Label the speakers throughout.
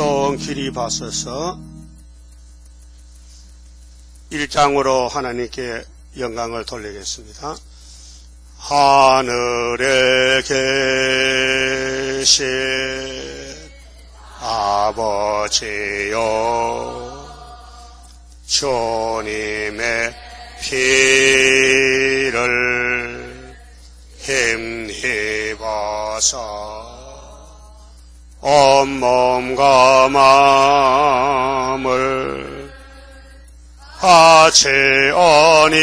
Speaker 1: 어떤 길이 봤어서 1장으로 하나님께 영광을 돌리겠습니다. 하늘에 계신 아버지여, 주님의 피를 힘입어서 온몸과 마음을 바치오니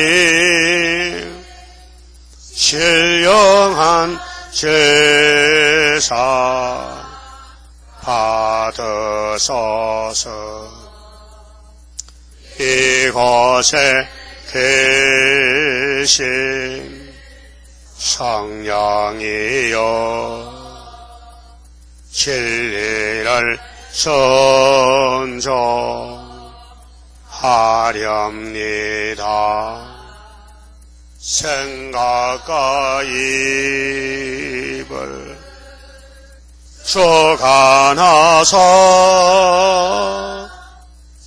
Speaker 1: 신령한 제사 받으소서. 이곳에 계신 성령이여, 진리를 선종하렵니다. 생각과 입을 주관하사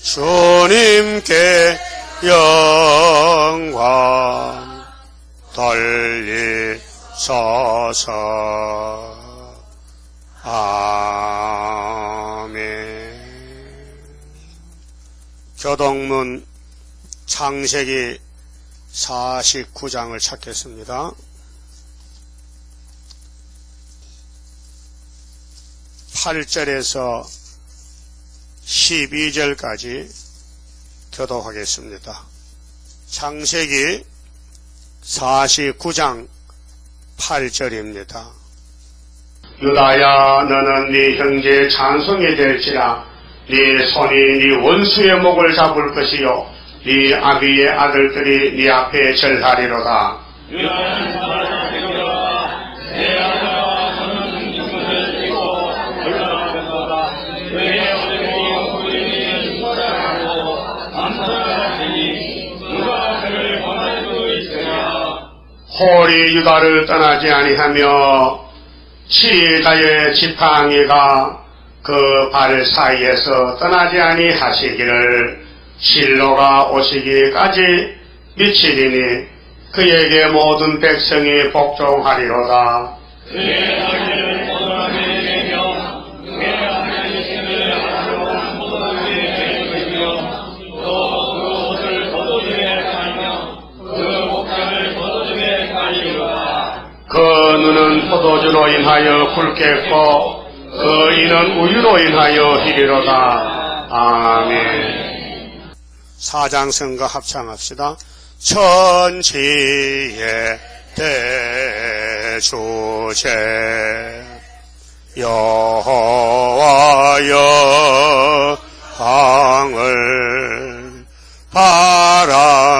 Speaker 1: 주님께 영광 돌리소서. 아멘. 교동문 창세기 49장을 찾겠습니다. 8절에서 12절까지 교독하겠습니다. 창세기 49장 8절입니다.
Speaker 2: 유다야, 너는 네 형제의 찬송이 될지라. 네 손이 네 원수의 목을 잡을 것이요, 네 아비의 아들들이 네 앞에 절하리로다. 홀이 유다를 떠나지 아니하며 치자의 지팡이가 그 발 사이에서 떠나지 아니하시기를 실로가 오시기까지 미치리니 그에게 모든 백성이 복종하리로다. 그 눈은 포도주로 인하여 붉겠고 그 이는 우유로 인하여 희리로다. 아멘.
Speaker 1: 사장성가 합창합시다. 천지의 대주제 여호와 영광을 바랍니다.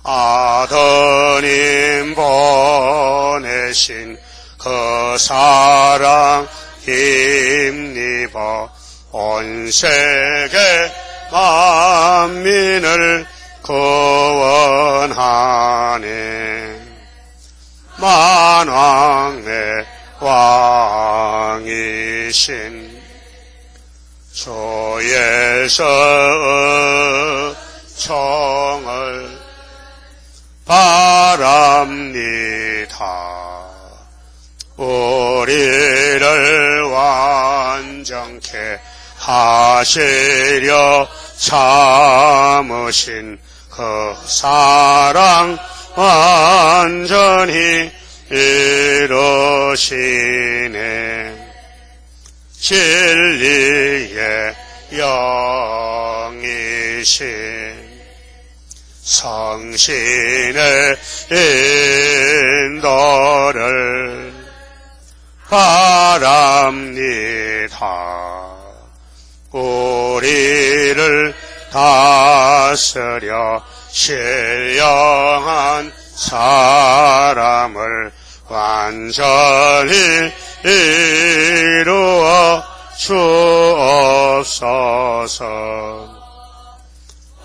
Speaker 1: 아드님 보내신 그 사랑 힘입어 온 세계 만민을 구원하네. 만왕의 왕이신 주 예수 청을 바랍니다. 우리를 완전케 하시려 참으신 그 사랑 완전히 이루시네. 진리의 영이신 성신의 인도를 바랍니다. 우리를 다스려 신령한 사람을 완전히 이루어 주옵소서.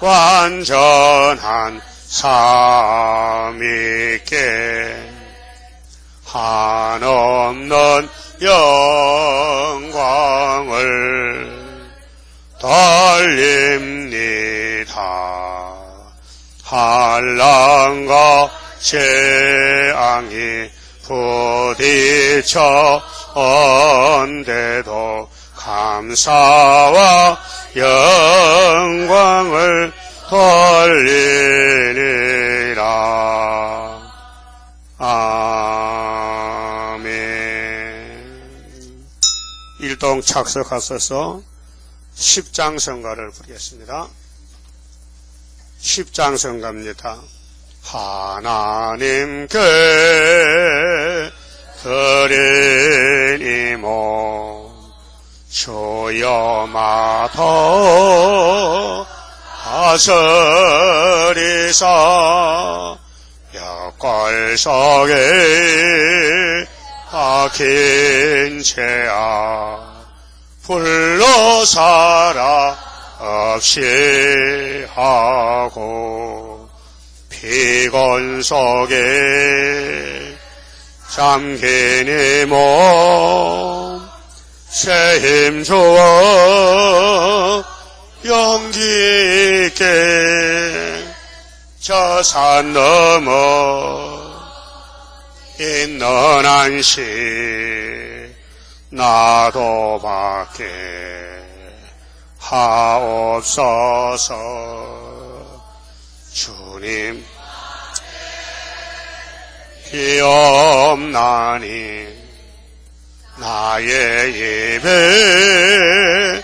Speaker 1: 완전한 삶있게 한없는 영광 환란과 재앙이 부딪혀 온데도 감사와 영광을 돌리리라. 아멘. 일동 착석하셔서 십장성가를 부르겠습니다. 십장성가입니다. 하나님께 드린 이 몸 주여마다 하서리사 역걸 속에 박힌 죄악 불로 살아 없이 하고 피곤 속에 잠긴 이 몸 새 힘 주어 용기 있게 저 산 넘어 있는 안식 나도 밖에 하옵소서. 주님 비옵나니 나의 입에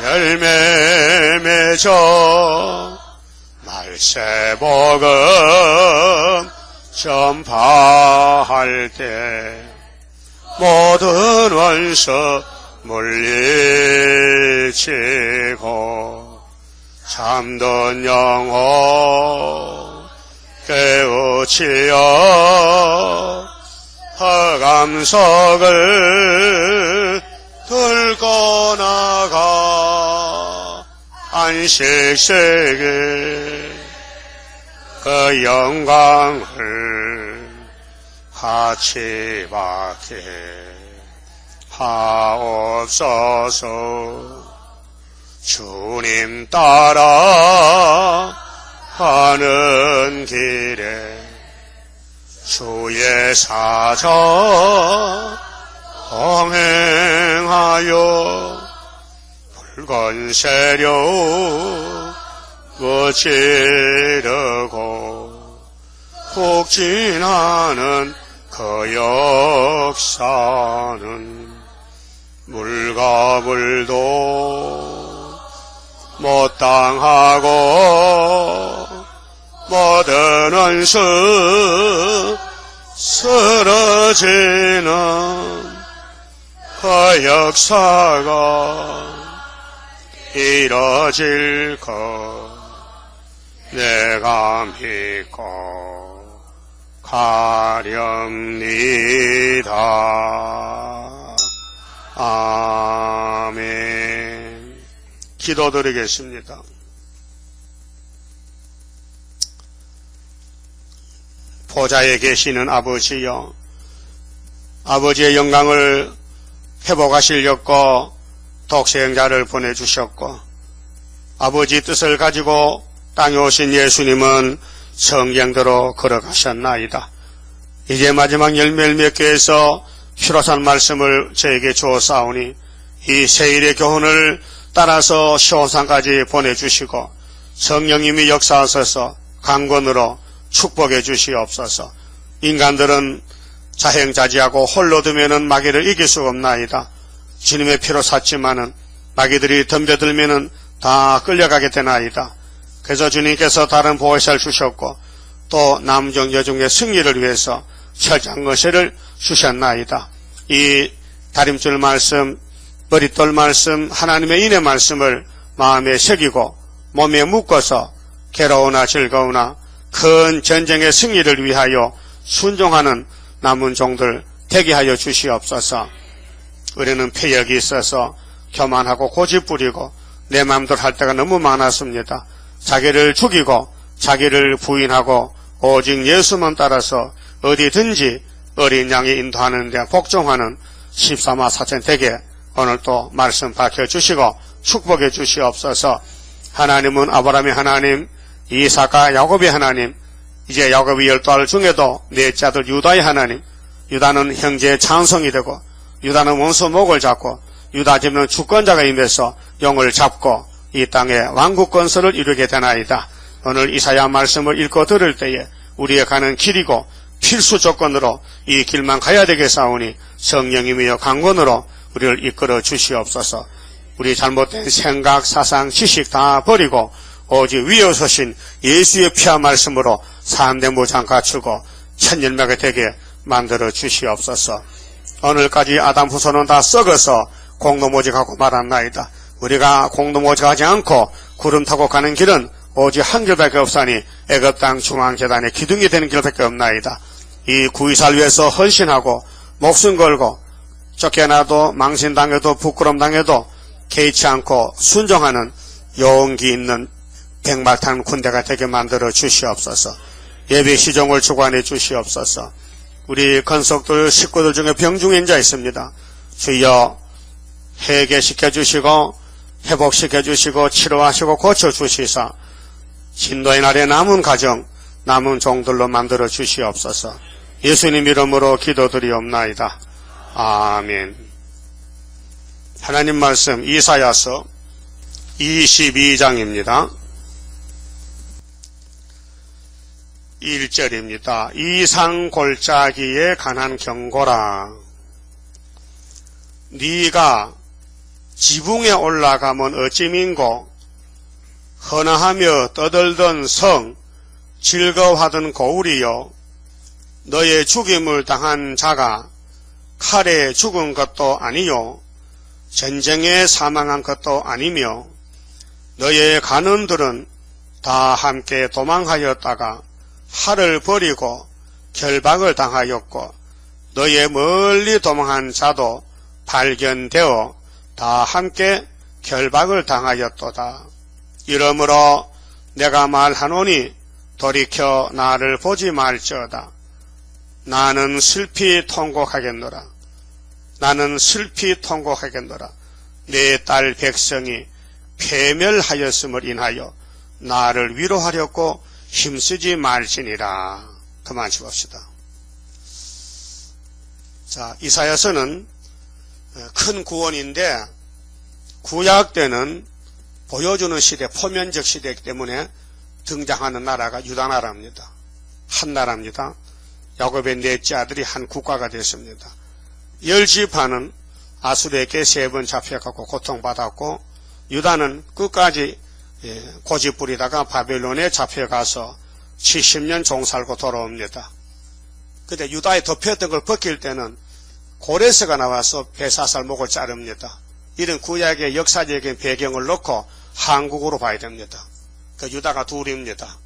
Speaker 1: 열매 맺어 말세복음 전파할 때 모든 원수 물리치고 잠든 영혼 깨우치어 허감석을 들고 나가 안식세계 그 영광을 같이 받게 하옵소서. 주님 따라 가는 길에 주의 사자 동행하여 붉은 세력 무찌르고 북진하는 그 역사는 물과 물도 못 당하고 모든 원수 쓰러지는 그 역사가 이뤄질 것 내가 믿고 가렵니다. 아멘. 기도드리겠습니다. 보좌에 계시는 아버지여, 아버지의 영광을 회복하시려고 독생자를 보내주셨고 아버지 뜻을 가지고 땅에 오신 예수님은 성경대로 걸어가셨나이다. 이제 마지막 열매를 맺기 위해서 필요한 말씀을 저에게 주었사오니 이 세일의 교훈을 따라서 시온산까지 보내주시고 성령님이 역사하셔서 강권으로 축복해 주시옵소서. 인간들은 자행자지하고 홀로 두면은 마귀를 이길 수가 없나이다. 주님의 피로 샀지만은 마귀들이 덤벼들면은 다 끌려가게 되나이다. 그래서 주님께서 다른 보혜사를 주셨고 또 남중 여중의 승리를 위해서 철장거세를 주셨나이다. 이 다림줄 말씀, 머릿돌 말씀, 하나님의 인의 말씀을 마음에 새기고 몸에 묶어서 괴로우나 즐거우나 큰 전쟁의 승리를 위하여 순종하는 남은 종들 되게 하여 주시옵소서. 우리는 폐역이 있어서 교만하고 고집부리고 내 마음대로 할 때가 너무 많았습니다. 자기를 죽이고 자기를 부인하고 오직 예수만 따라서 어디든지 어린 양이 인도하는 데 복종하는 14마 4천 되게 오늘 또 말씀 밝혀주시고 축복해 주시옵소서. 하나님은 아브라함의 하나님, 이삭과 야곱의 하나님, 이제 야곱의 12알 중에도 넷째 아들 유다의 하나님, 유다는 형제의 찬송이 되고 유다는 원수 목을 잡고 유다 집는 주권자가 임해서 영을 잡고 이 땅에 왕국 건설을 이루게 되나이다. 오늘 이사야 말씀을 읽고 들을 때에 우리의 가는 길이고 필수 조건으로 이 길만 가야 되겠사오니 성령님이여 강권으로 우리를 이끌어 주시옵소서. 우리 잘못된 생각, 사상, 지식 다 버리고 오직 위에 서신 예수의 피와 말씀으로 삶의 무장 갖추고 천년매가 되게 만들어 주시옵소서. 오늘까지 아담 후손은 다 썩어서 공동모직하고 말았나이다. 우리가 공동모직하지 않고 구름 타고 가는 길은 오직 한 길밖에 없사니 애굽 땅 중앙재단의 기둥이 되는 길밖에 없나이다. 이 구이사를 위해서 헌신하고 목숨 걸고 쫓겨나도 망신당해도 부끄럼당해도 개의치 않고 순종하는 용기 있는 백마탄 군대가 되게 만들어 주시옵소서. 예배 시종을 주관해 주시옵소서. 우리 건석들 식구들 중에 병중인 자 있습니다. 주여 회개시켜 주시고 회복시켜 주시고 치료하시고 고쳐 주시사 진노의 날에 남은 가정 남은 종들로 만들어 주시옵소서. 예수님 이름으로 기도드리옵나이다. 아멘. 하나님 말씀 이사야서 22장입니다. 1절입니다. 이상골짜기에 관한 경고라. 네가 지붕에 올라가면 어찌 민고 헌화하며 떠들던 성 즐거워하던 고울이여 너의 죽임을 당한 자가 칼에 죽은 것도 아니요 전쟁에 사망한 것도 아니며 너의 간원들은 다 함께 도망하였다가 활을 버리고 결박을 당하였고 너의 멀리 도망한 자도 발견되어 다 함께 결박을 당하였도다. 이러므로 내가 말하노니 돌이켜 나를 보지 말지어다. 나는 슬피 통곡하겠노라. 나는 슬피 통곡하겠노라. 내 딸 백성이 패멸하였음을 인하여 나를 위로하려고 힘쓰지 말지니라. 그만 줍시다. 자, 이사야서는 큰 구원인데 구약 때는 보여주는 시대, 포면적 시대이기 때문에 등장하는 나라가 유다 나라입니다. 한 나라입니다. 야곱의 넷째 아들이 한 국가가 됐습니다. 10지파는 아수르에게 3번 잡혀가고 고통받았고 유다는 끝까지 고집 부리다가 바벨론에 잡혀가서 70년 종살고 돌아옵니다. 근데 유다에 덮였던 걸 벗길 때는 고레스가 나와서 베사살 목을 자릅니다. 이런 구약의 역사적인 배경을 놓고 한국으로 봐야 됩니다. 그 유다가 둘입니다.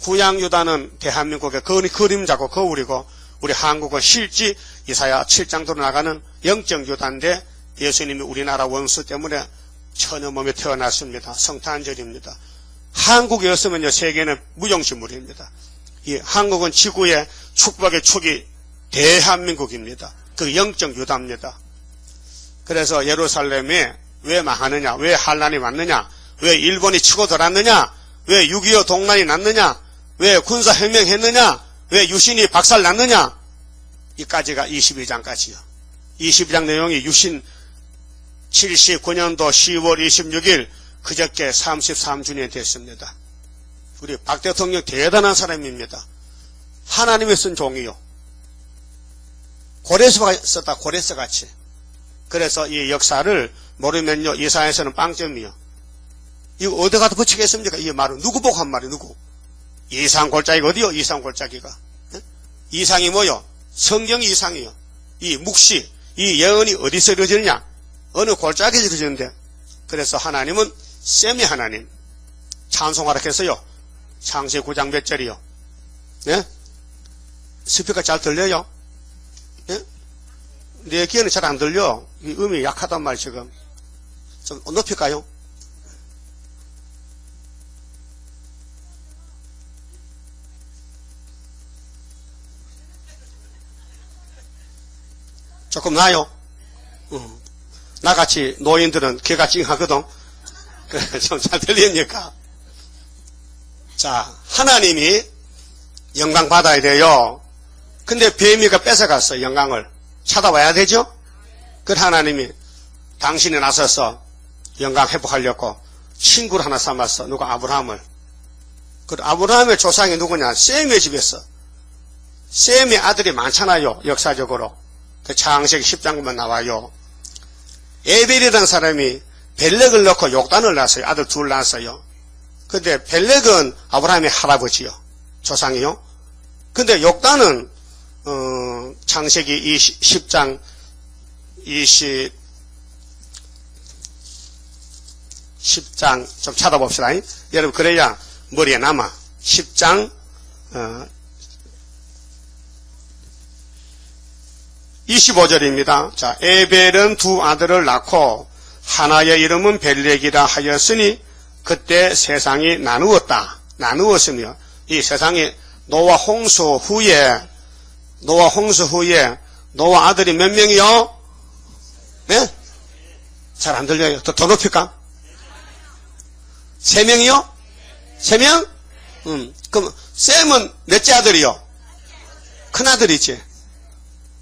Speaker 1: 구약 유다는 대한민국의 그림자고 거울이고 우리 한국은 실지 이사야 7장도로 나가는 영적 유다인데 예수님이 우리나라 원수 때문에 처녀 몸에 태어났습니다. 성탄절입니다. 한국이었으면요 세계는 무용지물입니다. 이 한국은 지구의 축복의 축이 대한민국입니다. 그 영적 유다입니다. 그래서 예루살렘에 왜 망하느냐, 왜 환란이 왔느냐, 왜 일본이 치고 들었느냐, 왜 6.25 동란이 났느냐, 왜 군사혁명했느냐, 왜 유신이 박살났느냐, 이까지가 22장까지요. 22장 내용이 유신 79년도 10월 26일 그저께 33주년 됐습니다. 우리 박 대통령 대단한 사람입니다. 하나님이 쓴 종이요. 고레스가 썼다, 고레스같이. 그래서 이 역사를 모르면요, 이사야서는 빵점이요. 이거 어디 가서 붙이겠습니까? 이 말은 누구 보고 한 말이 누구? 이상골짜기가 어디요? 이상골짜기가. 이상이 뭐요? 성경 이상이요. 이 묵시, 이 예언이 어디서 이루어지느냐? 어느 골짜기에서 이루어지는데. 그래서 하나님은 셈이 하나님. 찬송하라 했어요. 창세 9장 몇 절이요? 네? 스피커 잘 들려요? 네? 내 귀에는 잘 안 들려. 이 음이 약하단 말 지금. 좀 높일까요? 조금 나요? 나같이 노인들은 귀가 찡하거든. 그래, 좀 잘 들립니까? 자, 하나님이 영광 받아야 돼요. 근데 뱀이가 뺏어갔어, 영광을. 찾아와야 되죠? 그 하나님이 당신이 나서서 영광 회복하려고 친구를 하나 삼았어. 누가? 아브라함을. 그 아브라함의 조상이 누구냐? 셈의 집에서. 셈의 아들이 많잖아요, 역사적으로. 그 창세기 10장 보면 나와요. 에벨이라는 사람이 벨렉을 넣고 욕단을 낳았어요. 아들 둘 낳았어요. 근데 벨렉은 아브라함의 할아버지요. 조상이요. 근데 욕단은 창세기 10장 10장 좀 찾아봅시다. 여러분 그래야 머리에 남아. 10장 25절입니다. 자, 에벨은 두 아들을 낳고 하나의 이름은 벨렉이라 하였으니 그때 세상이 나누었으며 이 세상이 노아 홍수 후에 노아 아들이 몇 명이요? 네? 잘 안 들려요. 더 높일까? 3명이요? 3명? 그럼 셈은 넷째 아들이요? 큰아들이지.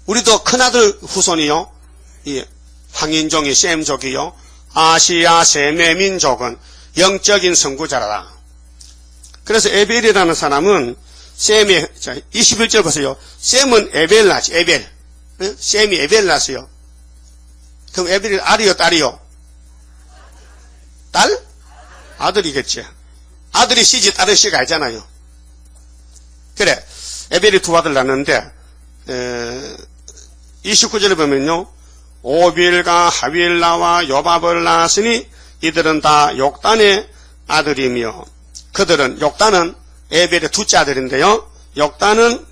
Speaker 1: 우리도 큰아들 후손이요. 이 황인종이 셈족이요. 아시아 셈의 민족은 영적인 선구자라. 그래서 에벨이라는 사람은 셈이, 21절 보세요. 셈은 에벨 낳지, 에벨. 응? 셈이 에벨 낳았어요. 그럼 에벨이 알이요, 딸이요? 딸? 아들이겠지. 아들이 씨지, 딸은 씨가 아니잖아요. 그래. 에벨이 두 아들 낳았는데, 29절에 보면요. 오빌과 하빌라와 요밥을 낳았으니 이들은 다 욕단의 아들이며 욕단은 에벨의 둘째 아들인데요. 욕단은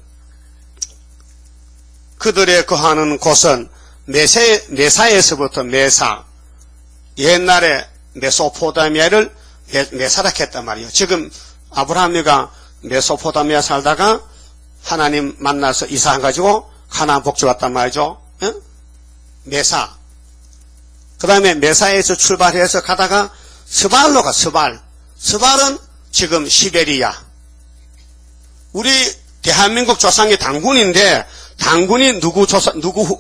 Speaker 1: 그들의 거하는 곳은 메사에서부터 메사, 옛날에 메소포타미아를 메사라 했단 말이에요. 지금 아브라함이가 메소포타미아 살다가 하나님 만나서 이사해가지고 가나안 복지 왔단 말이죠. 응? 메사. 그 다음에 메사에서 출발해서 가다가 스발로 가, 스발은 지금 시베리아. 우리 대한민국 조상이 당군인데, 당군이 누구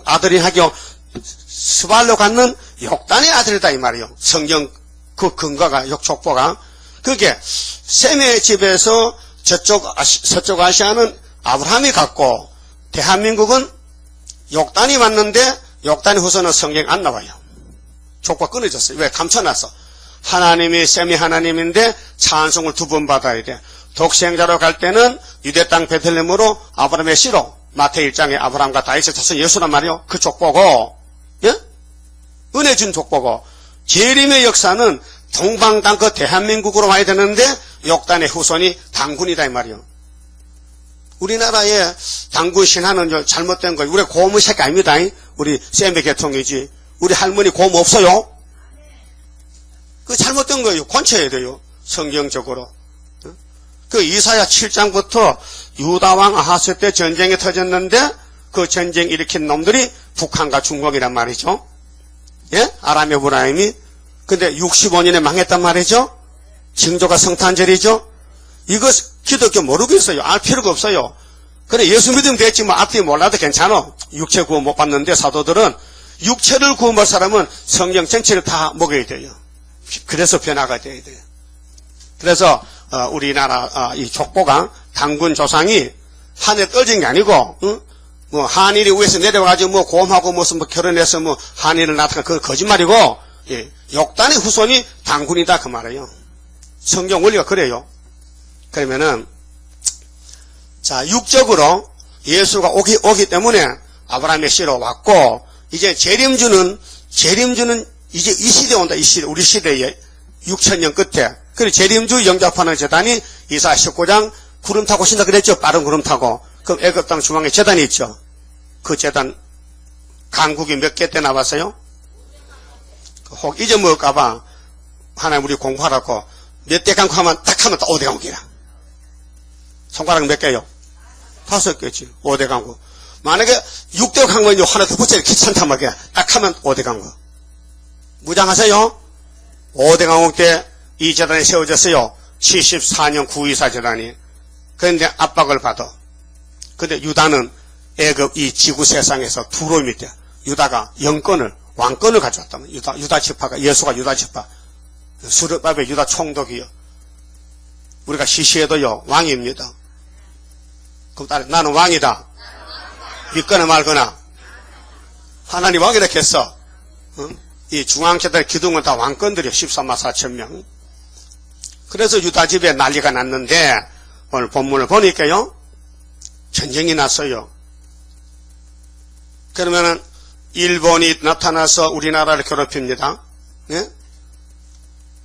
Speaker 1: 아들이 하겨 스발로 갖는 욕단의 아들이다, 이 말이요. 성경 그 근거가, 족보가. 그게 셈의 집에서 서쪽 아시아는 아브라함이 갔고, 대한민국은 욕단이 왔는데, 욕단의 후손은 성경 안 나와요. 족보가 끊어졌어요. 왜? 감춰놨어. 하나님이 셈이 하나님인데 찬송을 2번 받아야 돼. 독생자로 갈 때는 유대 땅 베들레헴으로 아브라함의 씨로 마태 1장에 아브라함과 다윗의 자손 예수란 말이요. 그 족보고, 예? 은혜 준 족보고, 재림의 역사는 동방당 그 대한민국으로 와야 되는데 욕단의 후손이 당군이다 이 말이요. 우리나라의 당군 신화는 잘못된 거예요. 우리 고모 새끼 아닙니다. 우리 셈의 계통이지. 우리 할머니 고모 없어요. 그 잘못된 거예요. 고쳐야 돼요. 성경적으로. 그 이사야 7장부터 유다왕 아하스 때 전쟁이 터졌는데 그 전쟁 일으킨 놈들이 북한과 중국이란 말이죠. 예? 아람 에브라임이. 근데 65년에 망했단 말이죠. 징조가 성탄절이죠. 이거 기독교 모르겠어요. 알 필요가 없어요. 그래 예수 믿으면 됐지 뭐 앞뒤 몰라도 괜찮아. 육체 구원 못 받는데 사도들은 육체를 구원 받을 사람은 성경 전체를 다 먹어야 돼요. 그래서 변화가 돼야 돼요. 그래서 우리나라 이 족보가 당군 조상이 하늘에 떨어진 게 아니고 뭐 한일이 위에서 내려와가지고 뭐 고음하고 무슨 뭐 결혼해서 뭐 한일을 낳다가 그건 거짓말이고 예, 욕단의 후손이 당군이다 그 말이에요. 성경 원리가 그래요. 그러면은 자 육적으로 예수가 오기 때문에 아브라함의 씨로 왔고 이제 재림주는 이제 이 시대에 온다. 이 시대 우리 시대에 6,000년 끝에 그래 재림주 영접하는 제단이 이사 19장 구름 타고 오신다 그랬죠. 빠른 구름 타고. 그럼 애굽 땅 중앙에 제단이 있죠. 그 제단 강국이 몇 개 때 나왔어요? 혹 잊어먹을까봐 하나님 우리 공부하라고 몇 대 강국 하면 딱 하면 또 5대 강국이라. 손가락 몇 개요? 5개지. 5대 강국. 만약에 6대 강국은 하나 더 붙여야 귀찮단 말이야. 딱 하면 5대 강국. 무장하세요? 5대 강국 때 이 재단이 세워졌어요. 74년 924 재단이. 그런데 압박을 받아. 근데 유다는 애굽 이 지구 세상에서 두로 밑에 유다가 왕권을 가져왔다면 유다 지파가 예수가 유다 지파 수르밥의 유다 총독이요. 우리가 시시해도요 왕입니다. 그럼 따라 나는 왕이다. 믿거나 말거나 하나님 왕이라 했어. 이 중앙제들 기둥은 다 왕권들이요. 13만 4천 명. 그래서 유다 집에 난리가 났는데 오늘 본문을 보니까요 전쟁이 났어요. 그러면은 일본이 나타나서 우리나라를 괴롭힙니다. 예?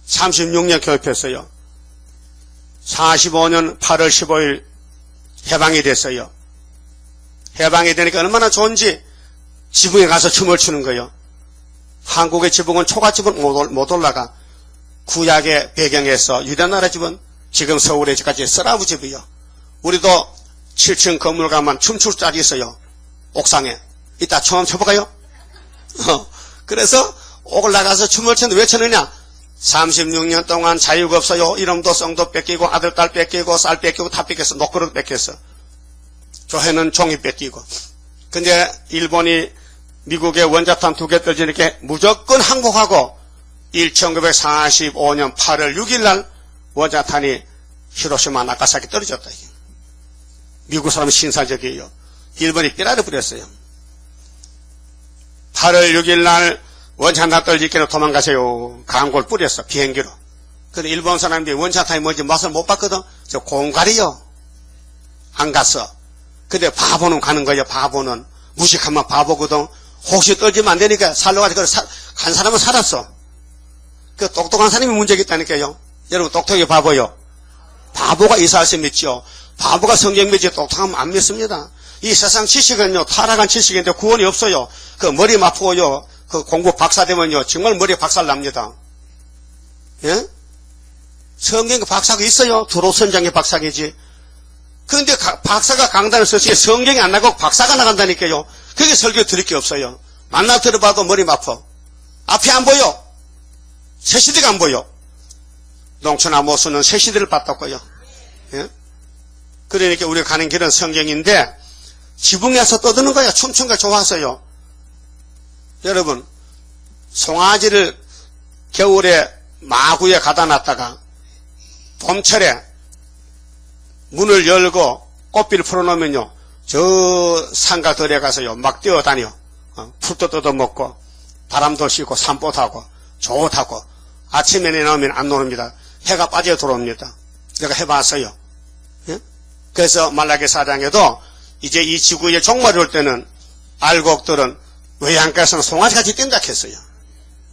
Speaker 1: 36년 괴롭혔어요. 45년 8월 15일 해방이 됐어요. 해방이 되니까 얼마나 좋은지 지붕에 가서 춤을 추는 거예요. 한국의 지붕은 초가집은 못 올라가. 구약의 배경에서 유대나라 집은 지금 서울의 집까지 쓰라부 집이요. 우리도 7층 건물 가면 춤출 자리 있어요. 옥상에. 이따 처음 쳐볼까요? 그래서 올라가서 춤을 췄는데 왜 췄느냐? 36년 동안 자유가 없어요. 이름도 성도 뺏기고 아들 딸 뺏기고 쌀 뺏기고 다 뺏겼어. 녹그릇 뺏겼어. 교회는 종이 뺏기고. 근데 일본이 미국의 원자탄 2개 떨어지니까 무조건 항복하고 1945년 8월 6일 날 원자탄이 히로시마 나가사키 떨어졌다. 미국 사람은 신사적이에요. 일본이 삐라를 부렸어요. 8월 6일 날 원자탄 떨어지기로 도망가세요. 강골 뿌렸어. 비행기로. 근데 일본 사람들이 원자탄이 뭔지 맛을 못 봤거든. 저 공갈이요. 안 갔어. 근데 바보는 가는 거예요. 바보는. 무식하면 바보거든. 혹시 떨어지면 안 되니까 살려가지고 간 사람은 살았어. 그 똑똑한 사람이 문제가 있다니까요. 여러분 똑똑하게 바보요. 바보가 이사할수 믿죠. 바보가 성경 믿지 똑똑하면 안 믿습니다. 이 세상 지식은요 타락한 지식인데 구원이 없어요. 그 머리 아프고요. 그 공부 박사 되면요 정말 머리 박살 납니다. 예? 성경 박사가 있어요. 두로 선장의 박사이지. 그런데 박사가 강단을 썼지 성경이 안 나가고 박사가 나간다니까요. 그게 설교 드릴 게 없어요. 만나 들어봐도 머리 아파. 앞이 안 보여. 새시대가 안 보여. 농촌아모수는 새시대를 봤다고요. 예? 그러니까 우리가 가는 길은 성경인데 지붕에서 떠드는 거야. 춤춘 거 좋아서요. 여러분 송아지를 겨울에 마구에 가다 놨다가 봄철에 문을 열고 꽃비를 풀어놓으면요 저 산가 들에 가서요 막 뛰어다녀. 풀도 뜯어먹고 바람도 쐬고 산보타고 좋다고. 아침에 나오면 안 노릅니다. 해가 빠져 들어옵니다. 내가 해봤어요. 예? 그래서 말라기 4장에도 이제 이 지구에 종말이 올 때는 알곡들은 외양가에서는 송아지같이 뛴다 했어요.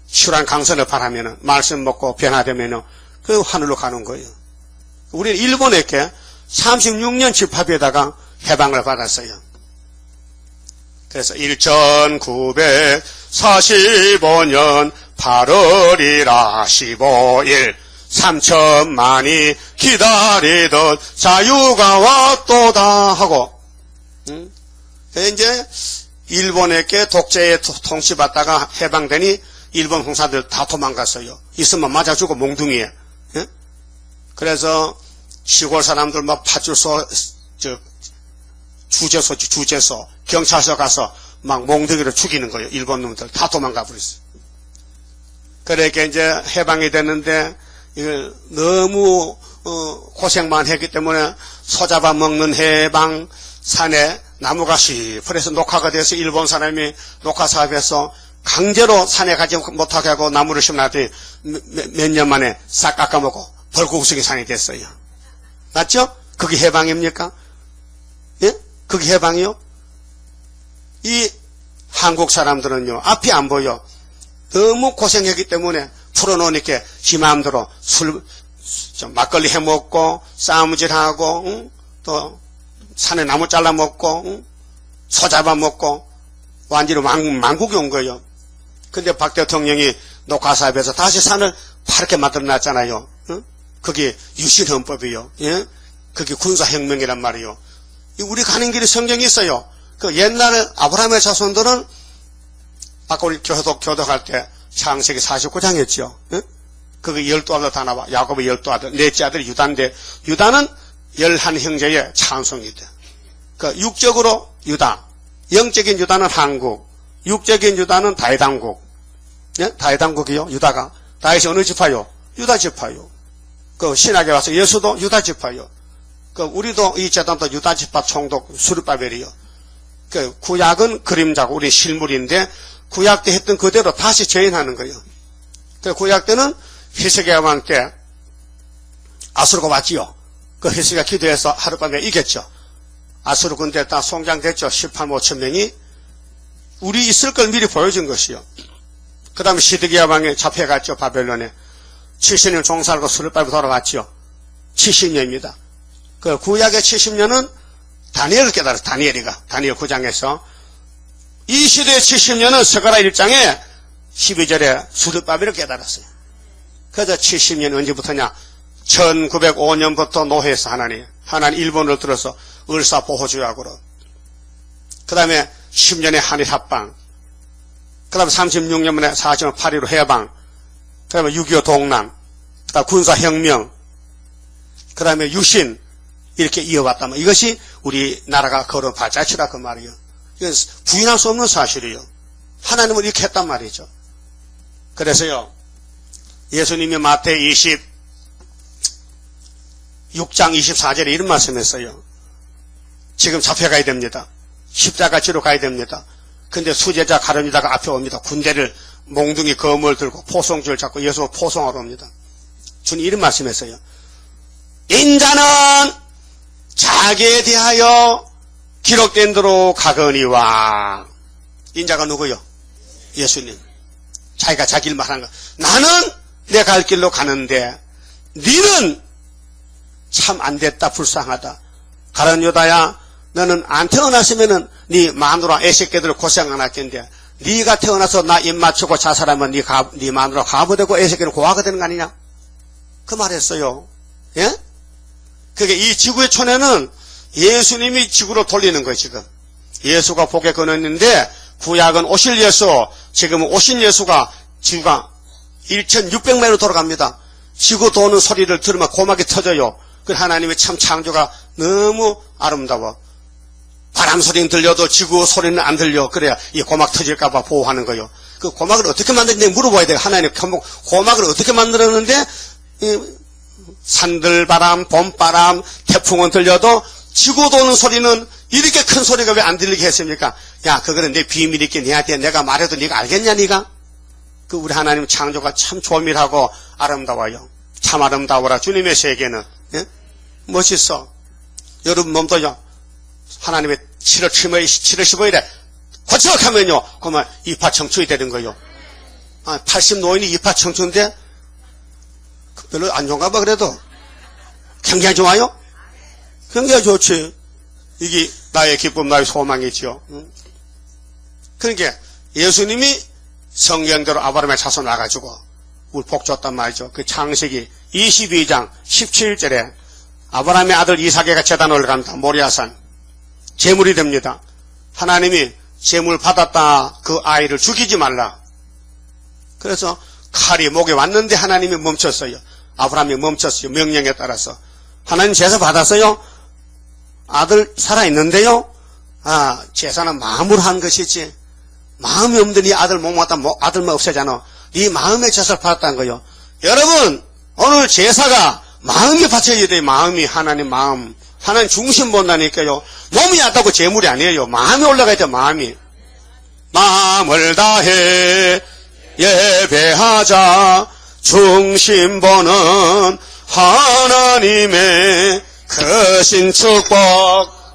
Speaker 1: 시원한 강선을 바라면은 말씀 먹고 변화되면은 그 하늘로 가는 거예요. 우리는 일본에게 36년 집합에다가 해방을 받았어요. 그래서 1945년 8월이라 15일 3천만이 기다리던 자유가 왔도다 하고 이제 일본에게 독재에 통치받다가 해방되니 일본 홍사들 다 도망갔어요. 있으면 맞아 죽고 몽둥이에. 예? 그래서 시골 사람들 막 파출소 주재소 경찰서 가서 막 몽둥이로 죽이는 거예요. 일본 놈들 다 도망가 버렸어요. 그러니까 이제 해방이 됐는데 이걸 너무 고생만 했기 때문에 소잡아 먹는 해방 산에 나무가 시퍼래서 녹화가 돼서 일본 사람이 녹화 사업에서 강제로 산에 가지 못하게 하고 나무를 심어놨더니 몇 년 만에 싹 깎아먹고 벌거우성이 산이 됐어요. 맞죠? 그게 해방입니까? 예? 그게 해방이요? 이 한국 사람들은요 앞이 안 보여. 너무 고생했기 때문에 풀어놓으니까 지 마음대로 막걸리 해먹고 싸움질하고 또 산에 나무 잘라먹고 소 잡아먹고 완전히 망국이 온 거예요. 근데 박 대통령이 녹화사업에서 다시 산을 파랗게 만들어놨잖아요. 그게 유신헌법이요. 예? 그게 군사혁명이란 말이요. 우리 가는 길에 성경이 있어요. 그 옛날 아브라함의 자손들은 아까 우리 교독할 때 창세기 49장 했죠. 예? 그게 12아들 다 나와. 야곱의 12아들, 넷째 아들이 유다인데 유다는 11형제의 찬송이다. 그 육적으로 유다, 영적인 유다는 한국, 육적인 유다는 다윗왕국. 예? 다윗왕국이요. 유다가. 다윗이 어느 지파요? 유다 지파요. 그 신학에 와서 예수도 유다 지파요. 그 우리도 이 제단도 유다 지파 총독 수르바벨이요. 그 구약은 그림자고 우리 실물인데 구약 때 했던 그대로 다시 재현하는 거예요. 그 구약 때는 히스기야 왕 때 아수르가 왔지요. 그 히스기야 기도해서 하룻밤에 이겼죠. 아수르 군대 다 송장됐죠. 18만 5천 명이. 우리 있을 걸 미리 보여준 것이요. 그 다음에 시드기야 왕이 잡혀갔죠. 바벨론에. 70년 종살고 수르바벨 돌아갔죠. 70년입니다. 그 구약의 70년은 다니엘을 깨달았어. 다니엘 9장에서. 이 시대의 70년은 스가랴 1장에 12절에 수르바벨을 깨달았어요. 그래서 70년 언제부터냐? 1905년부터 노회에서 하나님 일본을 들어서 을사보호조약으로. 그 다음에 10년에 한일 합방. 그 다음에 36년 만에 4.8.15 해방. 그 다음에 6.25 동남. 그 다음에 군사혁명. 그 다음에 유신. 이렇게 이어왔단 말이에요. 이것이 우리나라가 걸은 발자취라 그 말이에요. 이건 부인할 수 없는 사실이에요. 하나님은 이렇게 했단 말이죠. 그래서요, 예수님이 마태 26장 24절에 이런 말씀했어요. 지금 잡혀가야 됩니다. 십자가 지로 가야 됩니다. 근데 수제자 가룟유다가 앞에 옵니다. 군대를 몽둥이 검을 들고 포송줄 잡고 예수 포송하러 옵니다. 주님 이런 말씀했어요. 인자는 자기에 대하여 기록된 대로 가거니와. 인자가 누구요? 예수님. 자기가 자기 일 말하는 거. 나는 내 갈 길로 가는데 니는 참 안 됐다, 불쌍하다. 가룟 유다야, 너는 안 태어났으면은 네 마누라 애새끼들 고생 안 했겠는데 네가 태어나서 나 입 맞추고 자살하면 네 마누라 가부되고 애새끼는 고아가 되는 거 아니냐? 그 말했어요. 예? 그게 이 지구의 촌에는 예수님이 지구로 돌리는 거예요, 지금. 예수가 복에 건었는데 구약은 오실 예수, 지금은 오신 예수가 지구가 1600마일로 돌아갑니다. 지구 도는 소리를 들으면 고막이 터져요. 그 하나님의 참 창조가 너무 아름다워. 바람 소리는 들려도 지구 소리는 안 들려. 그래야 이 고막 터질까봐 보호하는 거예요. 그 고막을 어떻게 만드는지 물어봐야 돼요. 하나님 고막을 어떻게 만들었는데 산들바람, 봄바람, 태풍은 들려도 지구 도는 소리는 이렇게 큰 소리가 왜 안 들리게 했습니까? 야, 그거는 내 비밀이 있긴 니한테 내가 말해도 네가 알겠냐, 네가? 그 우리 하나님 창조가 참 조밀하고 아름다워요. 참 아름다워라. 주님의 세계는. 예? 멋있어. 여러분 몸도요. 하나님의 7월 15일에 고척하면요. 그러면 이파청춘이 되는 거예요. 80 노인이 이파청춘인데 별로 안 좋은가 봐. 그래도 경기가 좋아요? 경기가 좋지. 이게 나의 기쁨, 나의 소망이지요. 그러니까 예수님이 성경대로 아브라함의 자손 와가지고 우리 복 줬단 말이죠. 그 창세기 22장 17절에 아브라함의 아들 이삭에가 제단 올라갑니다. 모리아산. 제물이 됩니다. 하나님이 제물 받았다. 그 아이를 죽이지 말라. 그래서 칼이 목에 왔는데 하나님이 멈췄어요. 아브라함이 멈췄어요. 명령에 따라서. 하나님 제사 받았어요. 아들 살아있는데요. 제사는 마음으로 한 것이지. 마음이 없는데 네 아들 못 왔다 아들만 없애잖아. 네 마음의 제사를 받았다는 거예요. 여러분, 오늘 제사가 마음이 바쳐야 돼요. 마음이 하나님 마음. 하나님 중심 본다니까요. 몸이 왔다고 제물이 아니에요. 마음이 올라가야 돼요. 마음이. 마음을 다해 예배하자. 중심 보는 하나님의 크신 축복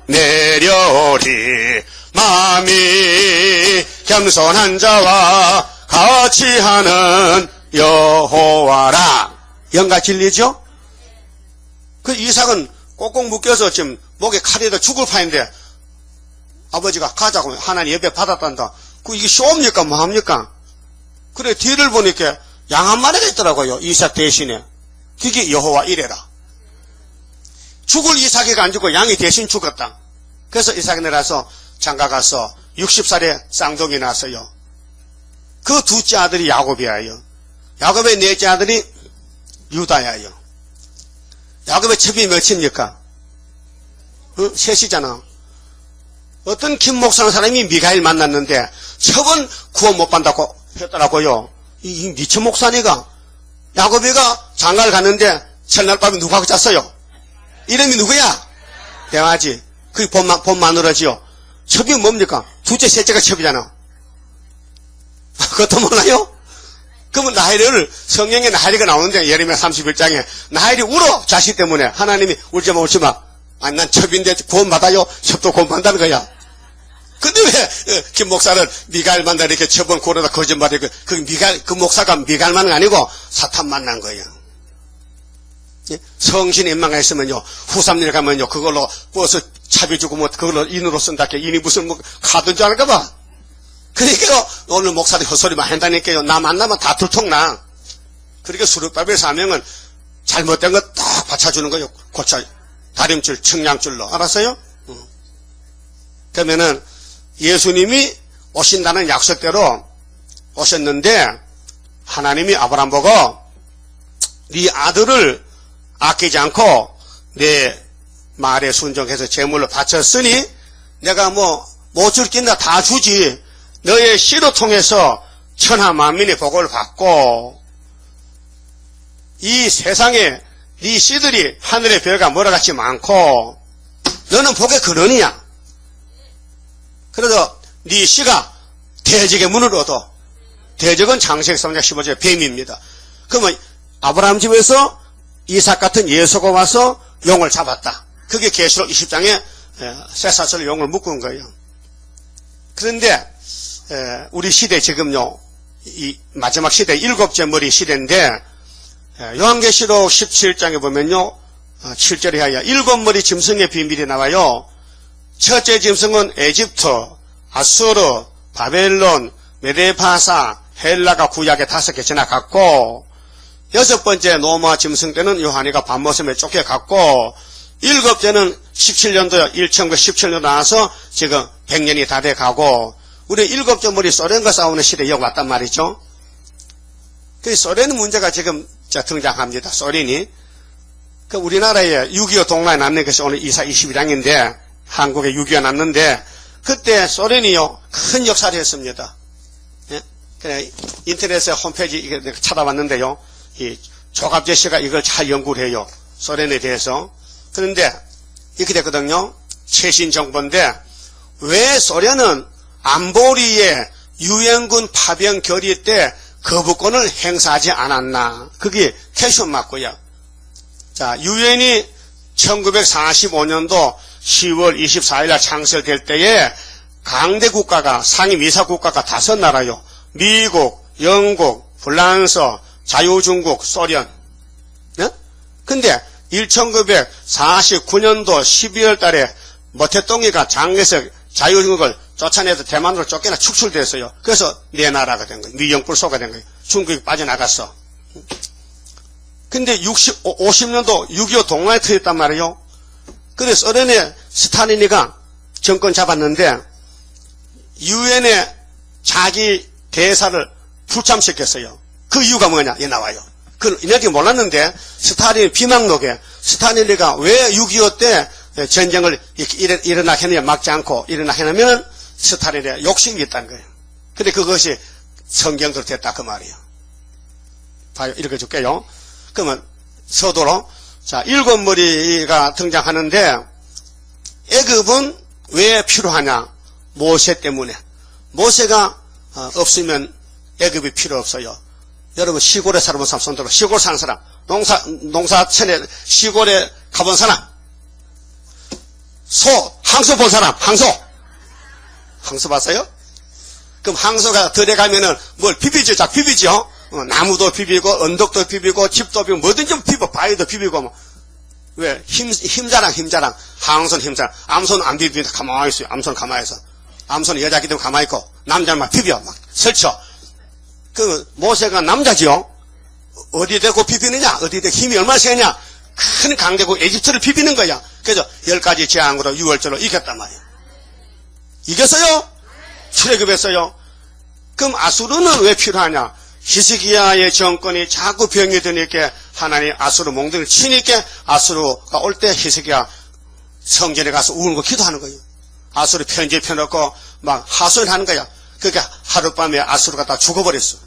Speaker 1: 내려오리. 마음이 겸손한 자와 같이 하는 여호와라. 영가 진리죠? 그 이삭은 꼭꼭 묶여서 지금 목에 칼에다 죽을 판인데 아버지가 가자고 하나님 예배 받았단다. 그 이게 쇼입니까? 뭐합니까? 그래 뒤를 보니까 양 한 마리가 있더라고요. 이삭 대신에. 그게 여호와 이래라. 죽을 이삭이가 안 죽고 양이 대신 죽었다. 그래서 이삭이 내려서 장가가서 60살에 쌍둥이 낳았어요. 그 둘째 아들이 야곱이에요. 야곱의 넷째 아들이 유다예요. 야곱의 첩이 몇입니까? 셋이잖아. 어떤 김 목사라는 사람이 미가엘 만났는데 처분 구원 못 받는다고 했더라고요. 이 미천 목사니가 야곱이가 장가를 갔는데 첫날 밤에 누구하고 잤어요? 이름이 누구야? 대화지. 그게 본 마누라지요. 첩이 뭡니까? 둘째 셋째가 첩이잖아. 그것도 몰라요? 그러면 나헬을 성경에 나헬이가 나오는데 예레미야 31장에 나헬이 울어 자식 때문에 하나님이 울지마 아니 난 첩인데 구원받아요. 첩도 구원받는다는 거야. 근데 왜 김 목사는 미가엘 만나 이렇게 첩은 고르다 거짓말이고 그 목사가 미가엘만은 아니고 사탄 만난 거예요. 성신이 인망가 있으면요 후삼일 가면요 그걸로 버스 차비 주고 뭐 그걸로 인으로 쓴다 게 인이 무슨 뭐 카드인 줄 알까 봐. 그러니까 오늘 목사들이 헛소리만 한다니까요. 나 만나면 다 들통나. 그러니까 수르바벨 사명은 잘못된 거 딱 받쳐주는 거예요. 고쳐 다림줄 청량줄로 알았어요? 그러면은 예수님이 오신다는 약속대로 오셨는데 하나님이 아브라함 보고 네 아들을 아끼지 않고 내 말에 순종해서 제물로 바쳤으니 내가 뭐 못 줄 낀다 다 주지. 너의 씨로 통해서 천하 만민의 복을 받고 이 세상에 네 씨들이 하늘의 별과 모래같이 많고 너는 복의 근원이야. 그래서 네 씨가 대적의 문을 얻어. 대적은 창세기 3장 15절 뱀입니다. 그러면 아브라함 집에서 이삭 같은 예수가 와서 용을 잡았다. 그게 계시록 20장에 쇠사슬로 용을 묶은 거예요. 그런데 우리 시대 지금요 이 마지막 시대 7째 머리 시대인데 요한계시록 17장에 보면요 7절에 하여 7머리 짐승의 비밀이 나와요. 첫째 짐승은 에집트, 아수르, 바벨론, 메데파사, 헬라가 구약에 5개 지나갔고 6번째 노마 짐승 때는 요한이가 밤모섬에 쫓겨갔고 7째는 17년도에 1917년 나와서 지금 100년이 다 돼가고 우리 7째 머리 소련과 싸우는 시대에 여기 왔단 말이죠. 그 소련 문제가 지금 등장합니다. 소련이. 그 우리나라에 6.25 동란에 났는 것이 오늘 이사 22장인데 한국에 6.25가 났는데 그때 소련이요 큰 역사를 했습니다. 예? 그래 인터넷에 홈페이지 이거 찾아봤는데요. 이 조갑재 씨가 이걸 잘 연구를 해요. 소련에 대해서. 그런데 이렇게 됐거든요. 최신 정보인데 왜 소련은 안보리의 유엔군 파병 결의 때 거부권을 행사하지 않았나. 그게 퀘션 맞고요. 자, 유엔이 1945년도 10월 24일 창설될 때에 강대 국가가 상임 이사 국가가 5나라요. 미국, 영국, 프랑스, 자유중국, 소련. 네? 근데 1949년도 12월 달에 모태똥이가 장에서 자유중국을 쫓아내서 대만으로 쫓겨나 축출됐어요. 그래서 네 나라가 된 거예요. 미영불소가 된 거예요. 중국이 빠져나갔어. 근데 50년도 6.25 동란에 터졌단 말이에요. 그래서 소련의 스탈린이가 정권 잡았는데 유엔에 자기 대사를 불참시켰어요. 그 이유가 뭐냐? 이 나와요. 그걸 이렇게 몰랐는데 스탈린 비망록에 스탈린이가 왜 6.25 때 전쟁을 일어나게 했느냐 막지 않고 일어나게 하면 스탈린의 욕심이 있다는 거예요. 근데 그것이 성경대로 됐다 그 말이에요. 봐요. 읽어줄게요. 그러면 서도로 자 7머리가 등장하는데 애굽은 왜 필요하냐? 모세 때문에. 모세가 없으면 애굽이 필요 없어요. 여러분 시골에 살아본 사람 손들어. 시골 사는 사람, 농사천에 시골에 가본 사람, 항소 본 사람, 항소 봤어요? 그럼 항소가 들어가면은 뭘 비비죠? 자, 비비죠? 나무도 비비고, 언덕도 비비고, 집도 비비고, 뭐든지 비비고, 바위도 비비고, 뭐. 왜? 힘자랑. 항소는 힘자랑. 암소는 안 비비니까 가만히 있어요. 암소는 가만히 있어. 암소는 여자기 때문에 가만히 있고, 남자는 막 비벼, 막 설쳐. 그, 모세가 남자지요? 어디 대고 비비느냐? 어디 대고 힘이 얼마나 세냐? 큰 강대국 에집트를 비비는 거야. 그래서 10가지 재앙으로 6월절로 이겼단 말이에요. 이겼어요? 출애굽했어요. 그럼 아수르는 왜 필요하냐? 히스기야의 정권이 자꾸 병이 드니까 하나님 아수르 몽둥이를 치니까 아수르가 올 때 히스기야 성전에 가서 울고 기도하는 거예요. 아수르 편지에 펴놓고 막 하소연하는 거야. 그러니까 하룻밤에 아수르가 다 죽어버렸어.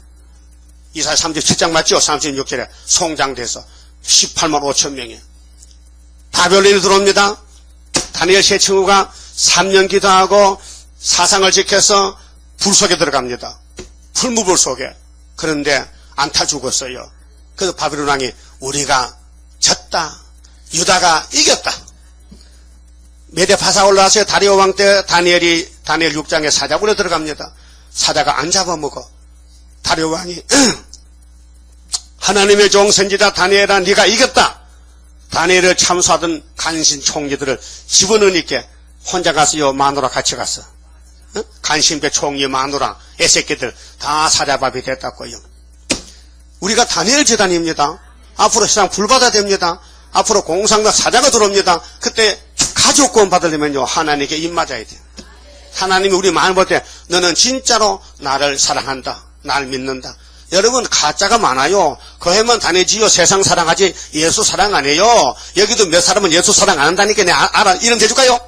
Speaker 1: 이사야 37장 맞죠? 36절에 송장돼서 18만 5천 명이 바벨론이 들어옵니다. 다니엘 세 친구가 3년 기도하고 사상을 지켜서 불 속에 들어갑니다. 풀무불 속에. 그런데 안타 죽었어요. 그래서 바벨론 왕이 우리가 졌다. 유다가 이겼다. 메대 파사 올라와서 다리오 왕 때 다니엘 6장에 사자굴에 들어갑니다. 사자가 안 잡아먹어. 다리오 왕이 하나님의 종 선지자 다니엘아 네가 이겼다. 다니엘을 참수하던 간신 총리들을 집어넣으니까 혼자 가서요 마누라 같이 갔어. 간신배 총리 마누라 애새끼들 다 사자밥이 됐다고요. 우리가 다니엘 재단입니다. 앞으로 세상 불바다 됩니다. 앞으로 공상과 사자가 들어옵니다. 그때 가족권 받으려면요 하나님께 입 맞아야 돼요. 하나님이 우리 마음 볼 때 너는 진짜로 나를 사랑한다. 날 믿는다. 여러분 가짜가 많아요. 거해만 다니지요. 세상 사랑하지 예수 사랑 안 해요. 여기도 몇 사람은 예수 사랑 안 한다니까 내가 알아. 이름 대줄까요?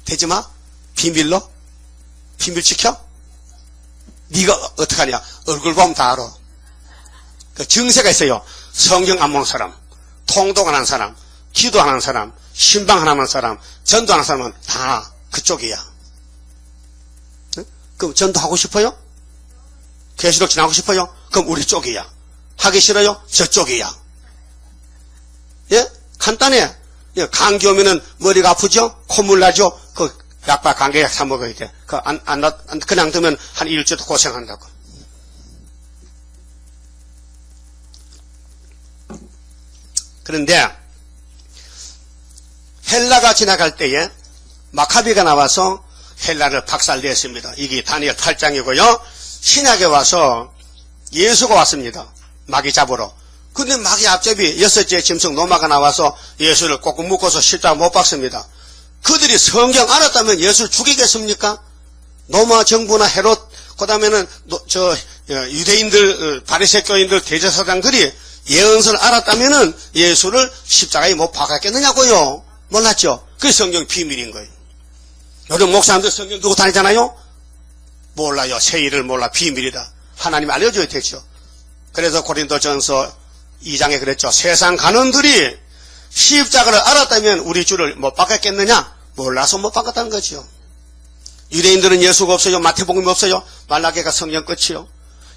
Speaker 1: 되지마. 비밀로? 비밀 지켜? 네가 어떡하냐. 얼굴 보면 다 알아. 그 증세가 있어요. 성경 안 보는 사람, 통독 안 하는 사람, 기도 안 하는 사람, 신방 안 하는 사람, 전도 안 하는 사람은 다 그쪽이야. 그럼 전도하고 싶어요? 계시록 지나고 싶어요? 그럼 우리 쪽이야. 하기 싫어요? 저쪽이야. 예? 간단해. 예, 감기 오면은 머리가 아프죠? 콧물 나죠? 그 약밥 감기약 사 먹어야 돼. 그냥 두면 한 일주일 고생한다고. 그런데 헬라가 지나갈 때에 마카비가 나와서 헬라를 박살냈습니다. 이게 다니엘 8장이고요. 신약에 와서 예수가 왔습니다. 마귀 잡으러. 근데 마귀 앞잡이 6째 짐승 노마가 나와서 예수를 꼭 묶어서 십자가 못 박습니다. 그들이 성경 알았다면 예수를 죽이겠습니까? 노마 정부나 헤롯, 그 다음에는 유대인들, 바리새교인들, 대제사장들이 예언서를 알았다면은 예수를 십자가에 못 박았겠느냐고요. 몰랐죠? 그게 성경 비밀인 거예요. 요즘 목사님들 성경 두고 다니잖아요? 몰라요. 세일을 몰라. 비밀이다. 하나님 알려줘야 되죠. 그래서 고린도전서 2장에 그랬죠. 세상 간원들이 십자가를 알았다면 우리 주를 못 박았겠느냐? 몰라서 못 박았다는 거죠. 유대인들은 예수가 없어요. 마태복음이 없어요. 말라기가 성경 끝이요.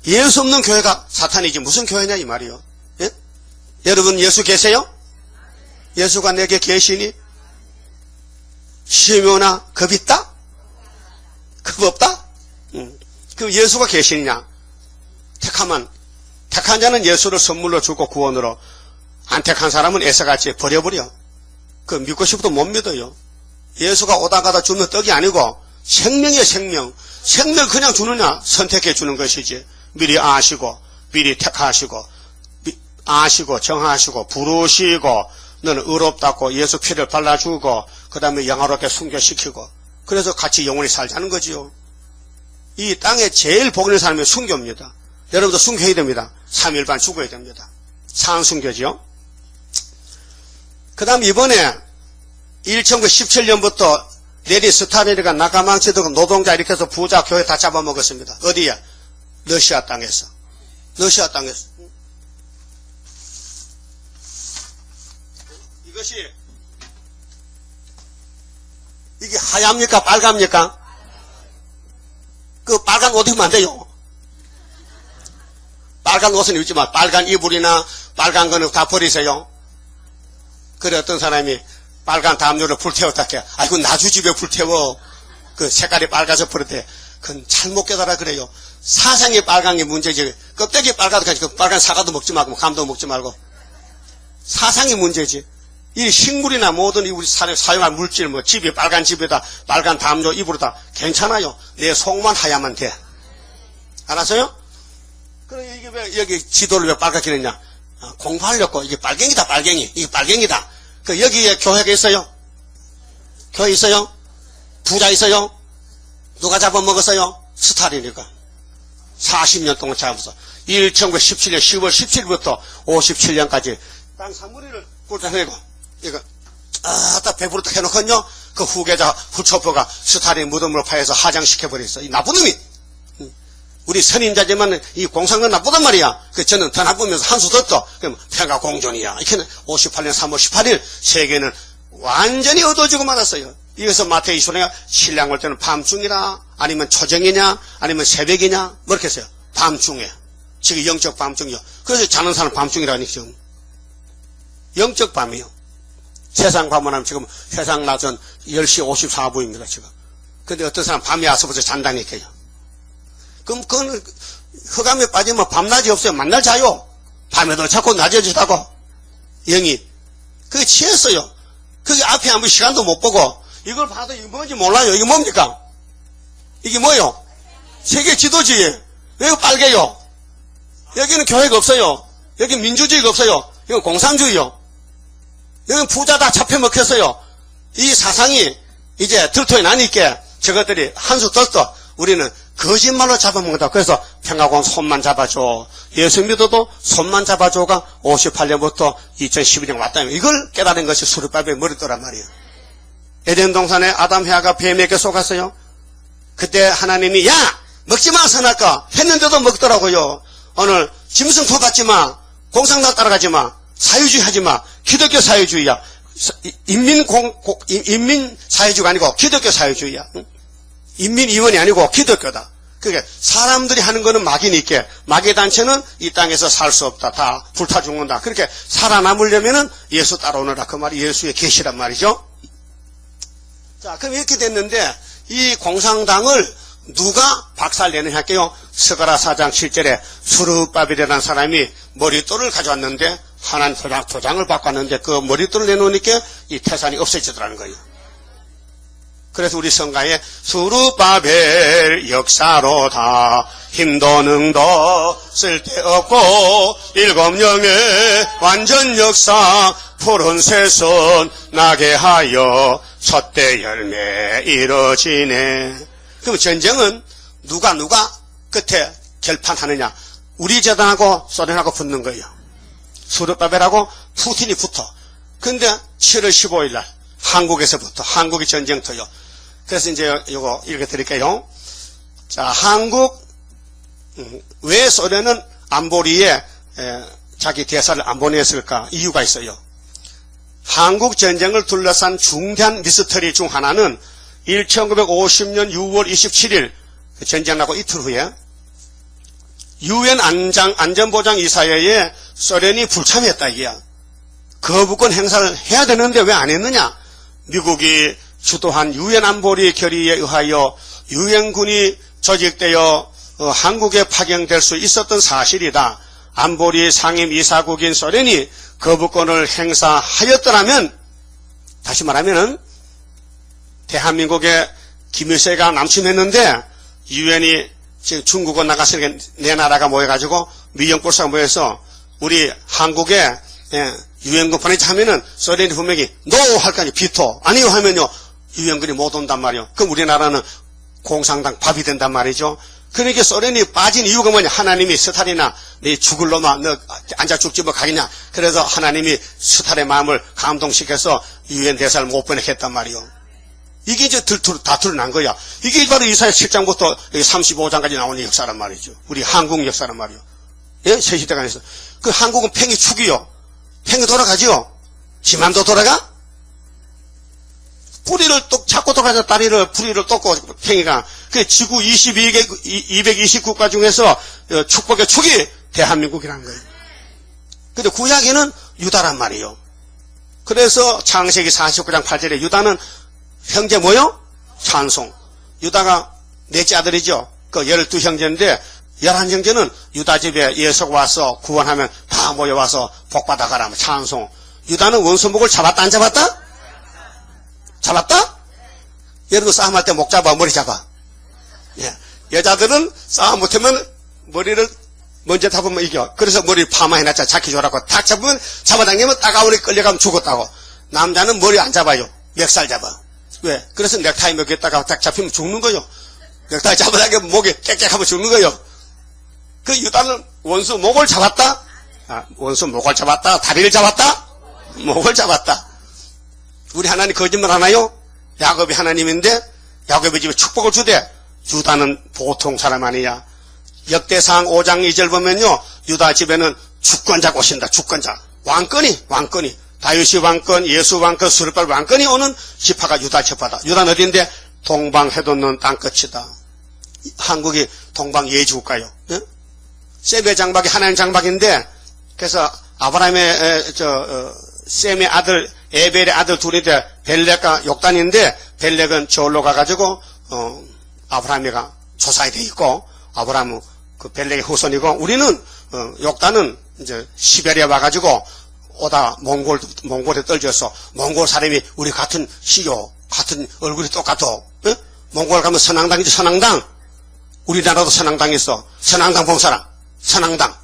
Speaker 1: 예수 없는 교회가 사탄이지 무슨 교회냐 이 말이요. 예? 여러분 예수 계세요? 예수가 내게 계시니? 시묘나 겁 있다? 겁 없다? 그 예수가 계시느냐? 택한 자는 예수를 선물로 주고 구원으로, 안 택한 사람은 애써같이 버려버려. 그 믿고 싶어도 못 믿어요. 예수가 오다 가다 주는 떡이 아니고 생명이에요. 생명을 그냥 주느냐? 선택해 주는 것이지. 미리 아시고 미리 택하시고 아시고 정하시고 부르시고 너는 의롭다고 예수 피를 발라주고 그 다음에 영화롭게 순교시키고 그래서 같이 영원히 살자는 거지요. 이 땅에 제일 복 있는 사람이 순교입니다. 여러분도 순교해야 됩니다. 3일반 죽어야 됩니다. 산순교지요. 그 다음 이번에 1917년부터 레니 스타린이가 나가망치도 노동자 이렇게 해서 부자 교회 다 잡아먹었습니다. 어디야? 러시아 땅에서. 이게 하얗습니까? 빨갑니까? 그 빨간 옷 입으면 안 돼요. 빨간 옷은 입지 마. 빨간 이불이나 빨간 거는 다 버리세요. 그래 어떤 사람이 빨간 담요를 불태웠다 해. 아이고 나주 집에 불태워. 그 색깔이 빨가서 버렸대. 그건 잘못 깨달아 그래요. 사상이 빨간 게 문제지. 껍데기 빨가도 그 빨간 사과도 먹지 말고 감도 먹지 말고. 사상이 문제지. 이 식물이나 모든 우리 사용할 물질 뭐 집이 빨간 집에다 빨간 담요 이불에다 괜찮아요. 내 속만 하야만 돼. 알았어요? 그래 이게 왜 여기 지도를 왜 빨갛게 냈냐? 공부하려고 이게 빨갱이다 빨갱이. 이게 빨갱이다. 그 여기에 교회가 있어요? 교회 있어요? 부자 있어요? 누가 잡아먹었어요? 스탈린이니까 40년 동안 잡아서 1917년 10월 17일부터 57년까지 땅 3분의를 꼴짝내고 이거 딱 배부르다 해놓고요, 그 후계자 후초포가 스탈린 무덤으로 파해서 하장시켜버렸어. 이 나쁜 놈이. 우리 선인자지만 이 공산권 나쁘단 말이야. 그 저는 더 나쁘면서 한수 더 그럼 평화 공존이야. 이렇게 58년 3월 18일 세계는 완전히 어두워지고 말았어요. 이래서 마태오 20장에 신랑 올 때는 밤중이라, 아니면 초정이냐, 아니면 새벽이냐, 뭐 이렇게 했어요. 밤중에. 지금 영적 밤중이요. 그래서 자는 사람 밤중이라니, 지금. 영적 밤이요. 세상 밤은 하면 지금 세상 낮은 10시 54분입니다, 지금. 근데 어떤 사람 밤에 와서부터 잔다니까요. 그럼 그건 흑암에 빠지면 밤낮이 없어요. 만날 자요. 밤에도 자꾸 낮에 자고. 영이. 그게 취했어요. 그게 앞에 아무 시간도 못 보고. 이걸 봐도 이게 뭔지 몰라요. 이게 뭡니까? 이게 뭐요? 세계 지도지. 왜 빨개요? 여기는 교회가 없어요. 여기는 민주주의가 없어요. 이건 공산주의요. 여기는 부자 다 잡혀먹혔어요. 이 사상이 이제 들통이 나니까 저것들이 한수 떴어. 우리는 거짓말로 잡아먹는다. 그래서 평화공 손만 잡아줘. 예수 믿어도 손만 잡아줘가 58년부터 2012년 왔다면 이걸 깨달은 것이 수르바벨 머리도란 말이에요. 에덴 동산에 아담 해아가 뱀에게 속았어요. 그때 하나님이 야 먹지마 선악과 했는데도 먹더라고요. 오늘 짐승토 받지마, 공산당 따라가지마, 사회주의 하지마. 기독교 사회주의야. 인민 사회주의가 아니고 기독교 사회주의야. 인민위원이 아니고 기독교다. 그게 사람들이 하는 거는 막이니까 막의 단체는 이 땅에서 살 수 없다. 다 불타 죽는다. 그렇게 살아남으려면은 예수 따라오느라 그 말이 예수의 계시란 말이죠. 자, 그럼 이렇게 됐는데 이 공산당을 누가 박살내느냐 할게요. 스가랴 4장 7절에 수르바벨이라는 사람이 머릿돌을 가져왔는데 하나님 도장을 바꿨는데 그 머릿돌을 내놓으니까 이 태산이 없어지더라는 거예요. 그래서 우리 성가에 수르바벨 역사로다 힘도 능도 쓸데없고 일곱 영의 완전 역사 푸른 새순 나게 하여 첫대 열매 이루어지네. 그럼 전쟁은 누가 끝에 결판하느냐? 우리 재단하고 소련하고 붙는 거예요. 수르바벨하고 푸틴이 붙어. 근데 7월 15일 날 한국에서부터 한국이 전쟁터요. 그래서 이제 요거 읽어드릴게요. 자, 한국 왜 소련은 안보리에 자기 대사를 안 보냈을까? 이유가 있어요. 한국 전쟁을 둘러싼 중대한 미스터리 중 하나는 1950년 6월 27일 전쟁 나고 이틀 후에 유엔 안전보장이사회에 소련이 불참했다 이게야. 거부권 행사를 해야 되는데 왜 안 했느냐? 미국이 주도한 유엔 안보리 결의에 의하여 유엔군이 조직되어 한국에 파견될 수 있었던 사실이다. 안보리 상임이사국인 소련이 거부권을 행사하였더라면, 다시 말하면은 대한민국에 김일성가 남침했는데 유엔이 지금 중국은 나갔으니까 내 나라가 모여가지고 미영불사가 모여서 우리 한국에 유엔군 보내자면은 소련이 분명히 노 할 거 아니에요. 비토. 아니요 하면요 유엔군이 못 온단 말이에요. 그럼 우리나라는 공산당 밥이 된단 말이죠. 그러니까 소련이 빠진 이유가 뭐냐? 하나님이 스탈이나 네 죽을 놈아 너 앉아 죽지 뭐 가겠냐? 그래서 하나님이 스탈의 마음을 감동시켜서 유엔 대사를 못 보내게 했단 말이에요. 이게 이제 다투를 난 거야. 이게 바로 이사야 7장부터 35장까지 나오는 역사란 말이죠. 우리 한국 역사란 말이에요. 예? 세시대간에서. 그 한국은 팽이 축이요. 팽이 돌아가지요. 지만도 돌아가? 뿌리를 잡고 돌아가자 다리를 뿌리를 떴고 팽이가. 그 지구 229국가 중에서 축복의 축이 대한민국이라는 거예요. 근데 구약에는 유다란 말이에요. 그래서 창세기 49장 8절에 유다는 형제 뭐요? 찬송. 유다가 넷째 아들이죠. 그 12형제인데 11형제는 유다 집에 예수가 와서 구원하면 다 모여와서 복받아가라 찬송. 유다는 원수목을 잡았다 안 잡았다? 잡았다? 여러분 싸움할 때 목 잡아 머리 잡아. 예. 여자들은 싸움 못하면 머리를 먼저 잡으면 이겨. 그래서 머리 파마해놨자 잡혀줘라고 탁 잡으면 잡아당기면 따가우니 끌려가면 죽었다고. 남자는 머리 안 잡아요. 멱살 잡아. 왜? 그래서 넥타이 먹였다가 딱 잡히면 죽는 거요. 넥타이 잡아당기면 목에 깨끗하면 죽는 거요. 그 유다는 원수 목을 잡았다? 원수 목을 잡았다? 다리를 잡았다? 목을 잡았다. 우리 하나님 거짓말 하나요? 야곱이 하나님인데 야곱의 집에 축복을 주되 유다는 보통 사람 아니야. 역대상 5장 2절 보면요, 유다 집에는 주권자가 오신다. 주권자. 왕권이 다윗이 왕권, 예수 왕권, 수르발 왕권이 오는 지파가 유다 지파다. 유다는 어딘데? 동방 해돋는 땅끝이다. 한국이 동방 예주국가요. 예? 셈의 장박이 하나님 장박인데, 그래서 아브라함의 셈의 아들 에벨의 아들 둘인데 벨렉과 욕단인데, 벨렉은 저울로 가가지고 아브라함이가 조사에 돼 있고, 아브라함은 그 벨렉의 후손이고, 우리는 욕단은 이제 시베리아 와가지고 오다 몽골에 떨어져서 몽골 사람이 우리 같은 시요, 같은 얼굴이 똑같아. 예? 몽골 가면 선앙당이지, 선앙당. 우리나라도 선앙당 있어. 선앙당 봉사라. 선앙당.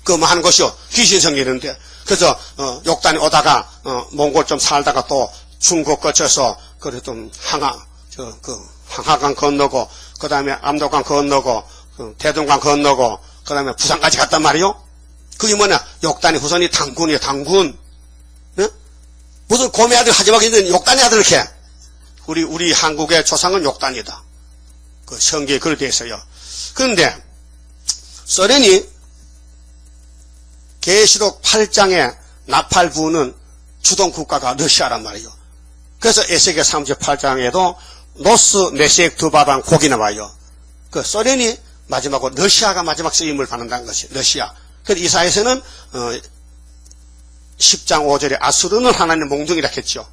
Speaker 1: 그 뭐 하는 것이요. 귀신 섬기는데. 그래서 욕단이 오다가 몽골 좀 살다가 또 중국 거쳐서 그래 좀 항하강 건너고, 그 다음에 압록강 건너고, 대동강 건너고, 그 다음에 부산까지 갔단 말이요. 그게 뭐냐? 욕단의 후손이 당군이에요. 당군. 네? 무슨 고매 아들 하지마 있는 욕단의 아들 이렇게. 우리 한국의 조상은 욕단이다. 그 성경에 그렇게 되어 있어요. 그런데 소련이 계시록 8장에 나팔 부는 주동 국가가 러시아란 말이에요. 그래서 에세겔 38장에도 노스 메섹 두바방 곡이 나와요. 그 소련이 마지막으로 러시아가 마지막 쓰임을 받는다는 것이 러시아. 그래서 이사야서는 10장 5절에 아수르는 하나님의 몽둥이라 했죠.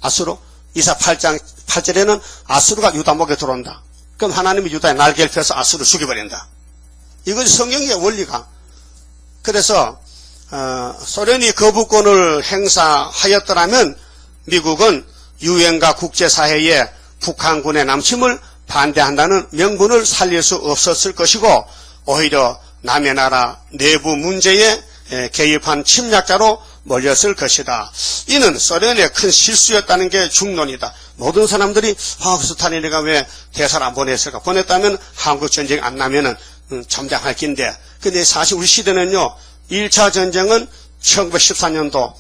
Speaker 1: 아수르. 이사 8장 8절에는 아수르가 유다 목에 들어온다. 그럼 하나님이 유다의 날개를 펴서 아수르를 죽여버린다. 이것이 성경의 원리가. 그래서 소련이 거부권을 행사하였더라면 미국은 유엔과 국제사회에 북한군의 남침을 반대한다는 명분을 살릴 수 없었을 것이고, 오히려 남의 나라 내부 문제에 개입한 침략자로 몰렸을 것이다. 이는 소련의 큰 실수였다는 게 중론이다. 모든 사람들이 스탈린이가 왜 대사를 안 보냈을까? 보냈다면 한국전쟁이 안 나면은 점장할 긴데. 근데 사실 우리 시대는요, 1차 전쟁은 1914년도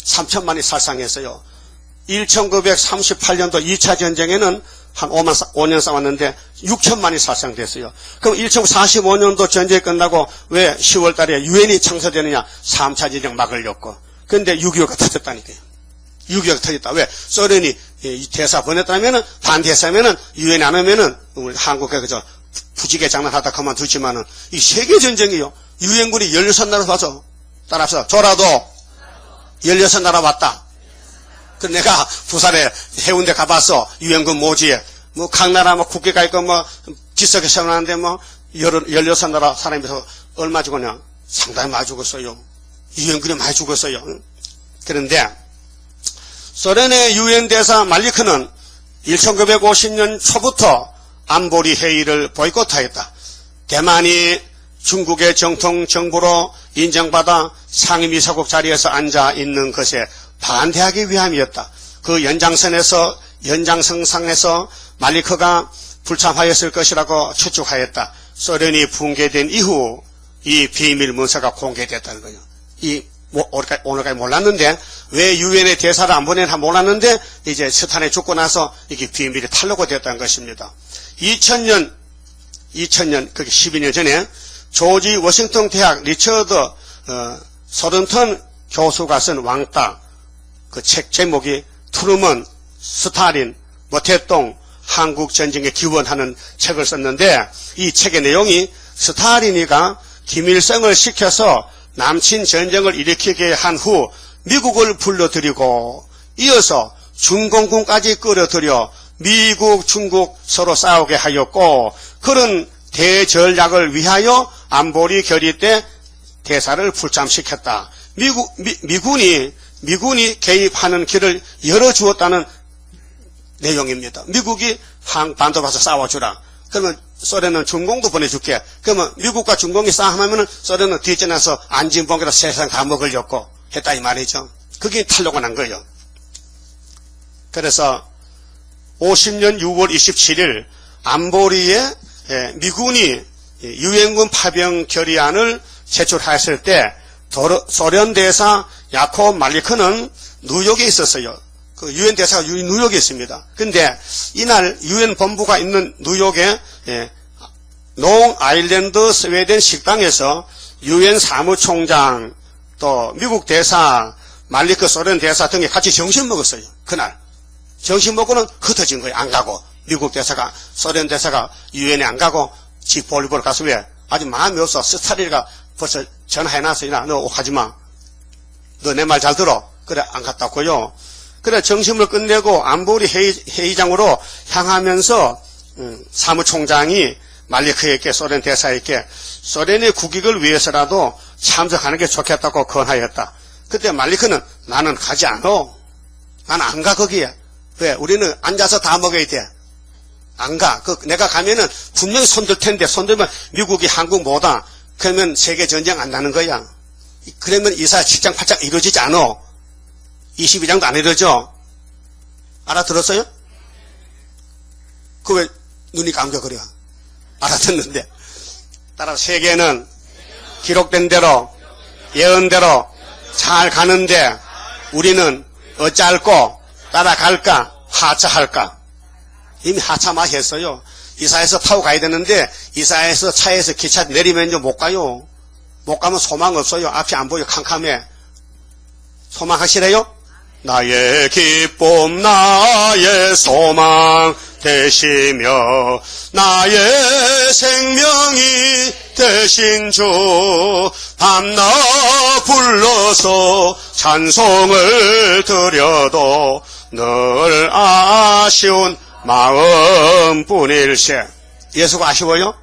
Speaker 1: 3천만이 살상했어요. 1938년도 2차 전쟁에는 한 5년 싸웠는데 6천만이 살상됐어요. 그럼 1945년도 전쟁이 끝나고 왜 10월 달에 유엔이 창설되느냐? 3차 전쟁 막으려고. 근데 6.25가 터졌다니까요. 6.25가 터졌다. 왜? 소련이 대사 보냈다면은, 반대했으면은, 유엔이 안 오면은, 우리 한국에 그저 부지게 장난하다 그만두지만은, 이 세계전쟁이요. 유엔군이 16나라 와서, 따라서, 저라도 16나라 왔다. 그 내가 부산에 해운대 가봤어. 유엔군 모지에. 뭐, 각 나라 뭐 국회가 있고 뭐, 뒷석에 세워놨는데 뭐, 16나라 사람에서 얼마 죽었냐? 상당히 많이 죽었어요. 유엔군이 많이 죽었어요. 그런데, 소련의 유엔 대사 말리크는 1950년 초부터 안보리 회의를 보이콧하였다. 대만이 중국의 정통 정부로 인정받아 상임이사국 자리에서 앉아 있는 것에 반대하기 위함이었다. 그 연장선상에서 말리크가 불참하였을 것이라고 추측하였다. 소련이 붕괴된 이후 이 비밀 문서가 공개됐다는 거예요. 오늘까지 몰랐는데, 왜 유엔의 대사를 안 보내나 몰랐는데, 이제 스탄에 죽고 나서 이게 비밀이 탄로가 됐다는 것입니다. 2000년, 그게 12년 전에, 조지 워싱턴 대학 리처드, 소른턴 교수가 쓴 왕따, 그 책 제목이 트루먼, 스탈린, 모태동, 한국 전쟁에 기원하는 책을 썼는데, 이 책의 내용이 스탈린이가 김일성을 시켜서 남친 전쟁을 일으키게 한 후 미국을 불러들이고 이어서 중공군까지 끌어들여 미국, 중국 서로 싸우게 하였고, 그런 대전략을 위하여 안보리 결의 때 대사를 불참시켰다. 미군이 개입하는 길을 열어주었다는 내용입니다. 미국이 반도 가서 싸워주라. 그러면 소련은 중공도 보내줄게. 그러면 미국과 중공이 싸움하면은 소련은 뒤져나서 안진봉이라 세상 다 먹으려고 했다 이 말이죠. 그게 탄로가 난 거예요. 그래서 50년 6월 27일 안보리에 미군이 유엔군 파병 결의안을 제출했을 때 소련 대사 야콥 말리크는 뉴욕에 있었어요. 그 유엔 대사가 뉴욕에 있습니다. 근데 이날 유엔 본부가 있는 뉴욕에 롱 아일랜드 스웨덴 식당에서 유엔 사무총장 또 미국 대사 말리크 소련 대사 등이 같이 점심 먹었어요. 그날 점심 먹고는 흩어진 거예요. 안 가고 미국 대사가 소련 대사가 유엔에 안 가고 집 볼리보러 가서 왜 아주 마음이 없어. 스타린이가 벌써 전화해놨으니까 너 가지마. 너 내 말 잘 들어. 그래 안 갔다 왔고요. 그래 점심을 끝내고 안보리 회의장으로 향하면서 사무총장이 말리크에게 소련 대사에게 소련의 국익을 위해서라도 참석하는 게 좋겠다고 건하였다. 그때 말리크는 나는 가지 않아. 난 안 가 거기에. 왜? 우리는 앉아서 다 먹어야 돼. 안 가. 내가 가면은 분명히 손들 텐데 손들면 미국이 한국 뭐다. 그러면 세계 전쟁 안 나는 거야. 그러면 이사야 7장 8장 이루어지지 않아. 22장도 안 이루어져. 알아들었어요? 그 왜 눈이 감겨버려. 알아듣는데. 따라 세계는 기록된 대로 예언대로 잘 가는데 우리는 어찌할꼬 따라갈까 하차할까. 이미 하차만 했어요. 이사에서 타고 가야 되는데 이사에서 차에서 기차 내리면요 못 가요. 못 가면 소망 없어요. 앞이 안 보여. 캄캄해. 소망하시래요? 나의 기쁨 나의 소망 되시며 나의 생명이 되신 주 밤낮 불러서 찬송을 드려도 늘 아쉬운 마음뿐일세. 예수가 아쉬워요?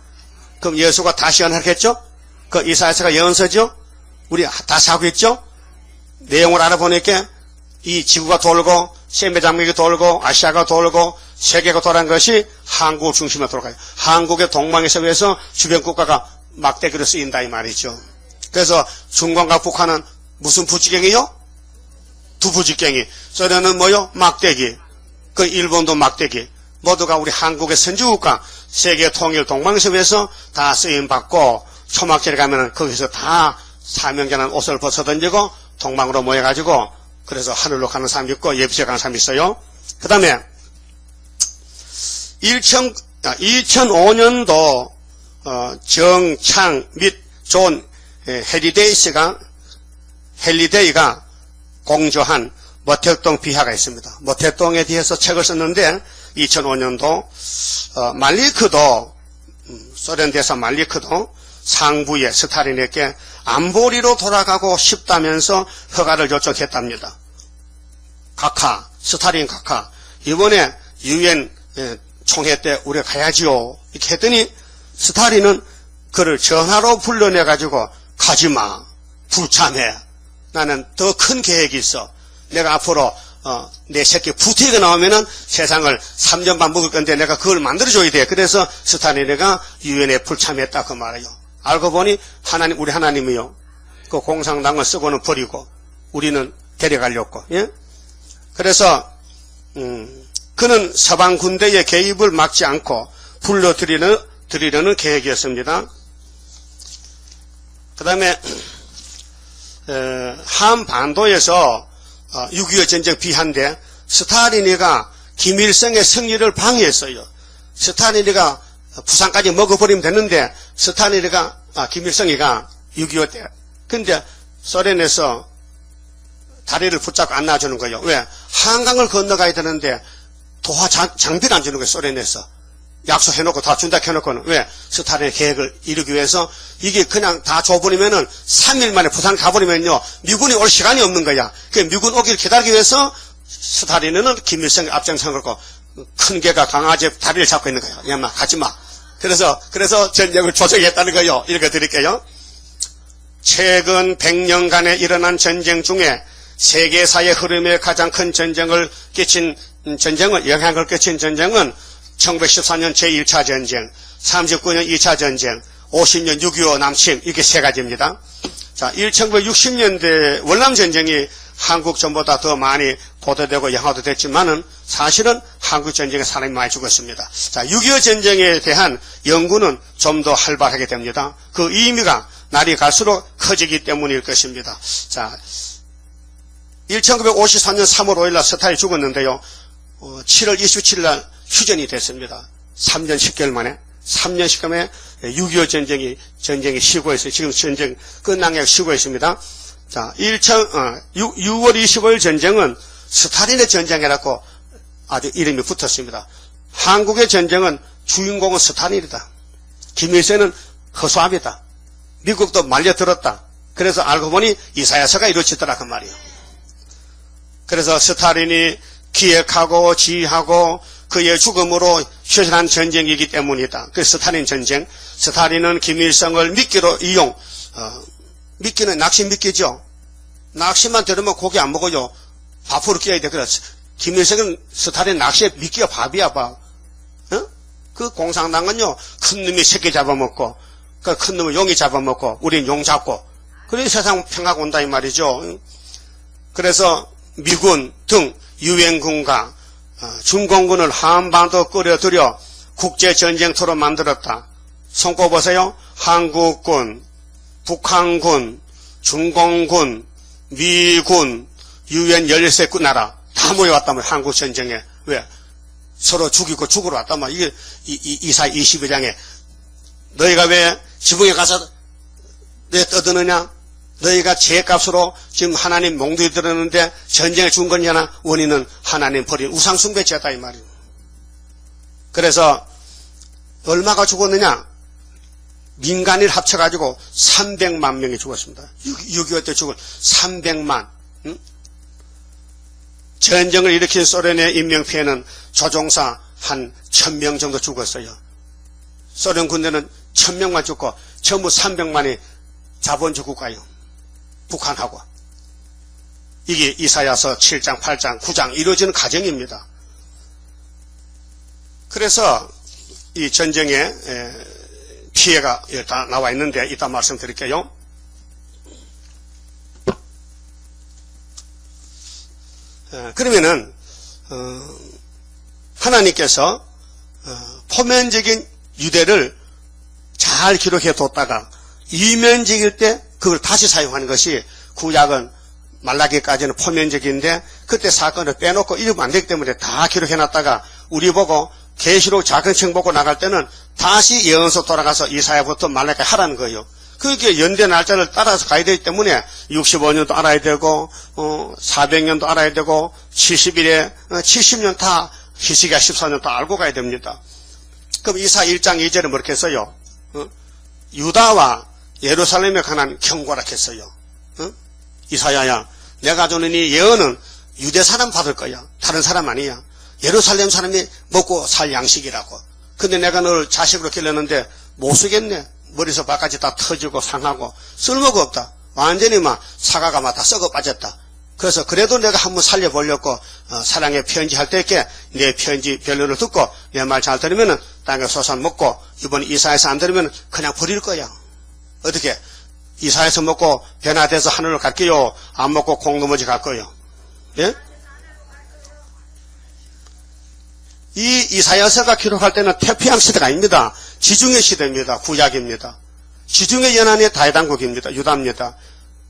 Speaker 1: 그럼 예수가 다시 연하겠죠? 그 이사야서가 예언서죠? 우리 다시 하고 있죠? 내용을 알아보니까 이 지구가 돌고 세계장맥이 돌고 아시아가 돌고 세계가 돌아간 것이 한국 중심으로 돌아가요. 한국의 동방에서 위해서 주변 국가가 막대기로 쓰인다 이 말이죠. 그래서 중국과 북한은 무슨 부지경이요? 두 부지경이. 소련은 뭐요? 막대기. 그 일본도 막대기. 모두가 우리 한국의 선주국가 세계 통일 동방에서 위해서 다 쓰임받고 초막절에 가면은 거기서 다 사명전한 옷을 벗어 던지고 동방으로 모여가지고 그래서 하늘로 가는 사람이 있고 예비시에 가는 사람이 있어요. 그 다음에 2005년도 정창 및 존 헨리데이가 공저한 모택동 비하가 있습니다. 모택동에 대해서 책을 썼는데 2005년도 말리크도 소련 대사 말리크도 상부에 스탈린에게 안보리로 돌아가고 싶다면서 허가를 요청했답니다. 스탈린 각하 이번에 유엔 총회 때 우리가 가야지요 이렇게 했더니 스탈린은 그를 전화로 불러내가지고 가지마 불참해 나는 더 큰 계획이 있어 내가 앞으로 내 새끼 부태가 나오면은 세상을 3년 반 먹을 건데 내가 그걸 만들어줘야 돼. 그래서 스탈린이가 유엔에 불참했다 그 말이에요. 알고 보니 우리 하나님이요. 그 공산당을 쓰고는 버리고 우리는 데려가려고. 예? 그래서 그는 서방 군대의 개입을 막지 않고 불러들이려는 계획이었습니다. 그 다음에 한반도에서 6.25 전쟁 비하인데 스탈린이가 김일성의 승리를 방해했어요. 스탈린이가 부산까지 먹어버리면 되는데 김일성이가 6.25 때 근데 소련에서 다리를 붙잡고 안 놔주는 거예요. 왜? 한강을 건너가야 되는데 도하 장비를 안 주는 거예요. 소련에서 약속해놓고 다 준다 해놓고는 왜? 스탈린의 계획을 이루기 위해서 이게 그냥 다 줘버리면은 3일 만에 부산 가버리면요 미군이 올 시간이 없는 거야. 그 미군 오기를 기다리기 위해서 스탈린은 김일성의 앞장선 거고 큰 개가 강아지 다리를 잡고 있는 거야. 야마 가지마. 그래서 전쟁을 조정했다는 거예요. 읽어드릴게요. 최근 100년간에 일어난 전쟁 중에 세계사의 흐름에 가장 큰 영향을 끼친 전쟁은 1914년 제1차 전쟁, 39년 2차 전쟁, 50년 6.25 남침 이게 세 가지입니다. 자, 1960년대 월남전쟁이 한국 전보다 더 많이 보도되고 영화도 됐지만은 사실은 한국 전쟁에 사람이 많이 죽었습니다. 자, 6.25 전쟁에 대한 연구는 좀 더 활발하게 됩니다. 그 의미가 날이 갈수록 커지기 때문일 것입니다. 자, 1954년 3월 5일 날 스탈린이 죽었는데요. 7월 27일 날 휴전이 됐습니다. 3년 10개월 만에. 3년 10개월 만에 6.25 전쟁이 시고했어요. 지금 전쟁 끝난 게 시고했습니다. 자, 6월 25일 전쟁은 스탈린의 전쟁이라고 아주 이름이 붙었습니다. 한국의 전쟁은 주인공은 스탈린이다. 김일성은 허수아비다. 미국도 말려들었다. 그래서 알고 보니 이사야서가 이루어지더라 그 말이에요. 그래서 스탈린이 기획하고 지휘하고 그의 죽음으로 휴전한 전쟁이기 때문이다. 그 스탈린 전쟁. 스탈린은 김일성을 미끼로 미끼는 낚시 미끼죠. 낚시만 들으면 고기 안 먹어요. 밥으로 끼어야 돼. 그래서 김일성은 스탈린 낚시에 미끼가 밥이야, 밥. 그 공산당은요, 큰 놈이 새끼 잡아먹고, 그 큰 놈을 용이 잡아먹고, 우린 용 잡고, 그래서 세상 평화가 온다 이 말이죠. 그래서 미군 등 유엔군과 중공군을 한반도 끌어들여 국제전쟁터로 만들었다. 손꼽으세요. 한국군, 북한군, 중공군, 미군, 유엔 13군 나라 다 모여왔단 말이야. 한국전쟁에. 왜? 서로 죽이고 죽으러 왔단 말이야. 이게 이사 22장에 너희가 왜 지붕에 가서 왜 떠드느냐? 너희가 죄값으로 지금 하나님 몽둥이 들었는데 전쟁에 죽은 거냐나? 원인은 하나님 버린 우상숭배죄다 이 말이에요. 그래서 얼마가 죽었느냐? 민간인 합쳐가지고 300만 명이 죽었습니다. 6.25 때 죽은 300만. 응? 전쟁을 일으킨 소련의 인명피해는 조종사 한 1000명 정도 죽었어요. 소련 군대는 1000명만 죽고 전부 300만이 자본주의 국가요. 북한하고. 이게 이사야서 7장, 8장, 9장 이루어지는 과정입니다. 그래서 이 전쟁의 피해가 다 나와 있는데 이따 말씀드릴게요. 그러면은 하나님께서 포면적인 유대를 잘 기록해 뒀다가 이면적일 때 그걸 다시 사용하는 것이 구약은 말라기까지는 포면적인데 그때 사건을 빼놓고 읽으면 안 되기 때문에 다 기록해 놨다가 우리 보고 계시록 작은 책 보고 나갈 때는 다시 예언서 돌아가서 이사야부터 말라기까지 하라는 거예요. 그게 연대 날짜를 따라서 가야 되기 때문에 65년도 알아야 되고 400년도 알아야 되고 70일에 70년 다 히스기야 14년 다 알고 가야 됩니다. 그럼 이사 1장 2절에 뭐렇게 했어요? 유다와 예루살렘에 관한 경고라 했어요. 이사야야, 내가 주는 이 예언은 유대 사람 받을 거야. 다른 사람 아니야. 예루살렘 사람이 먹고 살 양식이라고. 근데 내가 널 자식으로 길렀는데 못 쓰겠네. 머리에서 발까지 다 터지고 상하고 쓸모가 없다. 완전히 막 사과가 막 다 썩어 빠졌다. 그래서 그래도 내가 한번 살려보려고 사랑의 편지 할 때 이렇게 내 편지 변론을 듣고 내 말 잘 들으면은 땅에 소산 먹고 이번 이사에서 안 들으면 그냥 버릴 거야. 어떻게? 이사에서 먹고 변화돼서 하늘을 갈게요? 안 먹고 공동머지 갈 거예요? 예? 이 이사야서가 기록할 때는 태평양 시대가 아닙니다. 지중해 시대입니다. 구약입니다. 지중해 연안의 다해당국입니다. 유다입니다.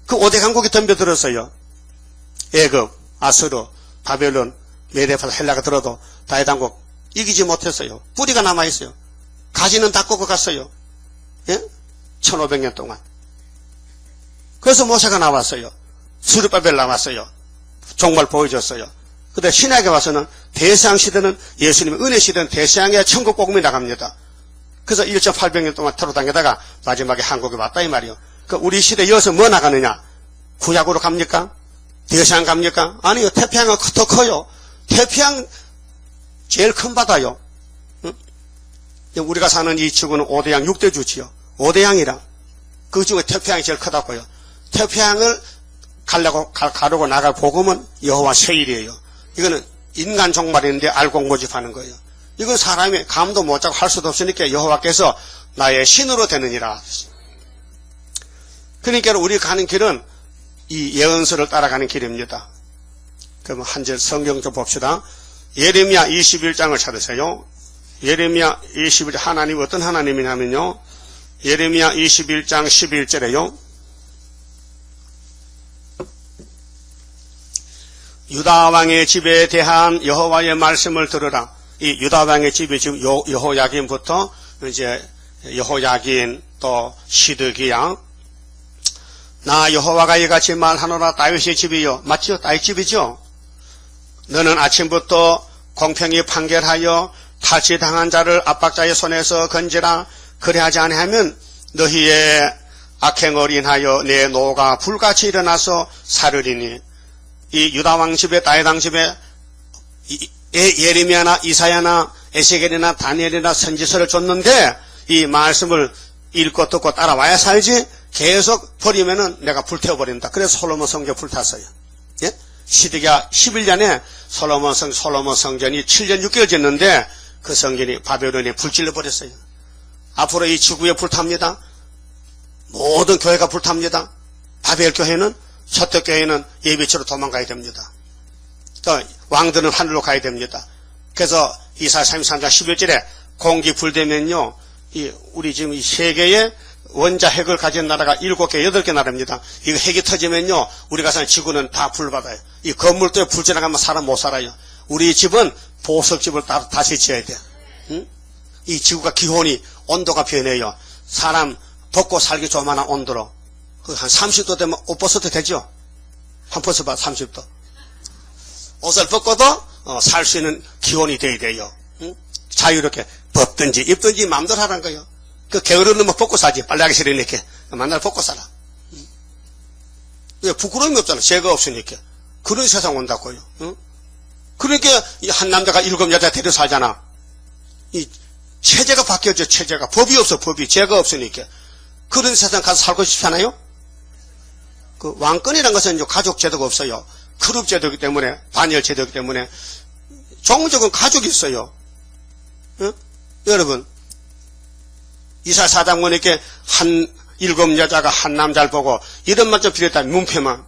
Speaker 1: 그 5대 강국이 덤벼들었어요. 애굽, 아수르, 바벨론, 메데파, 헬라가 들어도 다해당국 이기지 못했어요. 뿌리가 남아있어요. 가지는 다 꺾어 갔어요. 예? 1500년 동안. 그래서 모세가 나왔어요. 스룹바벨 나왔어요. 정말 보여줬어요. 근데 신약에 와서는 대세양 시대는 예수님의 은혜 시대는 대세양의 천국 복음이 나갑니다. 그래서 1.800년 동안 타로 당기다가 마지막에 한국에 왔다 이 말이요. 그 우리 시대 이어서 뭐 나가느냐? 구약으로 갑니까? 대세양 갑니까? 아니요. 태평양은 더 커요. 태평양 제일 큰 바다요. 응? 우리가 사는 이 지구는 5대양 6대주지요. 5대양이라. 그 중에 태평양이 제일 크다고요. 태평양을 가르고 나갈 복음은 여호와 세일이에요. 이거는 인간 종말인데 알곡모집하는 거예요. 이건 사람이 감도 못 잡고 할 수도 없으니까 여호와께서 나의 신으로 되느니라. 그러니까 우리 가는 길은 이 예언서를 따라가는 길입니다. 그럼 한 절 성경 좀 봅시다. 예레미야 21장을 찾으세요. 예레미야 21장 하나님 어떤 하나님이냐면요. 예레미야 21장 11절에요. 유다 왕의 집에 대한 여호와의 말씀을 들으라. 이 유다 왕의 집이 지금 여호야긴부터 이제 여호야긴 또 시드기야. 나 여호와가 이같이 말하노라. 다윗의 집이요. 맞죠? 다윗 집이죠. 너는 아침부터 공평히 판결하여 탈취당한 자를 압박자의 손에서 건지라. 그리하지 아니하면 너희의 악행을 인하여 내 노가 불같이 일어나서 사르리니. 이 유다왕 집에 다윗 왕 집에 예레미야나 이사야나 에스겔이나 다니엘이나 선지서를 줬는데 이 말씀을 읽고 듣고 따라와야 살지 계속 버리면은 내가 불태워버린다. 그래서 솔로몬 성전 불탔어요. 예? 시드기야 11년에 솔로몬 성전이 7년 6개월 짓는데 그 성전이 바벨론에 불질러 버렸어요. 앞으로 이 지구에 불탑니다. 모든 교회가 불탑니다. 바벨 교회는 서택 교회는 예비치로 도망가야 됩니다. 또 왕들은 하늘로 가야 됩니다. 그래서 이사야 33장 11절에 공기 불되면요, 우리 지금 이 세계의 원자 핵을 가진 나라가 7개, 8개 나라입니다. 이거 핵이 터지면요, 우리가 사는 지구는 다 불받아요. 이 건물도에 불 지나가면 사람 못 살아요. 우리 집은 보석집을 다시 지어야 돼. 응? 이 지구가 기온이, 온도가 변해요. 사람 벗고 살기 좋만한 온도로. 한 30도 되면 옷 벗어도 되죠? 한 벗어봐, 30도. 옷을 벗고도 살 수 있는 기온이 돼야 돼요. 응? 자유롭게 벗든지 입든지 마음대로 하라는 거예요. 그 게으르면 벗고 살지. 빨리 하기 싫으니까. 만날 벗고 살아. 응? 왜 부끄러움이 없잖아. 죄가 없으니까. 그런 세상 온다고요. 응? 그러니까 한 남자가 7 여자 데려 살잖아. 이 체제가 바뀌었죠. 체제가. 법이 없어. 법이. 죄가 없으니까. 그런 세상 가서 살고 싶지 않아요? 그 왕권이라는 것은 가족 제도가 없어요. 그룹 제도이기 때문에, 반열 제도이기 때문에 종족은 가족이 있어요. 응? 여러분, 이사야 4장 보니까 7 여자가 한 남자를 보고 이런 말 좀 필요했다. 문패만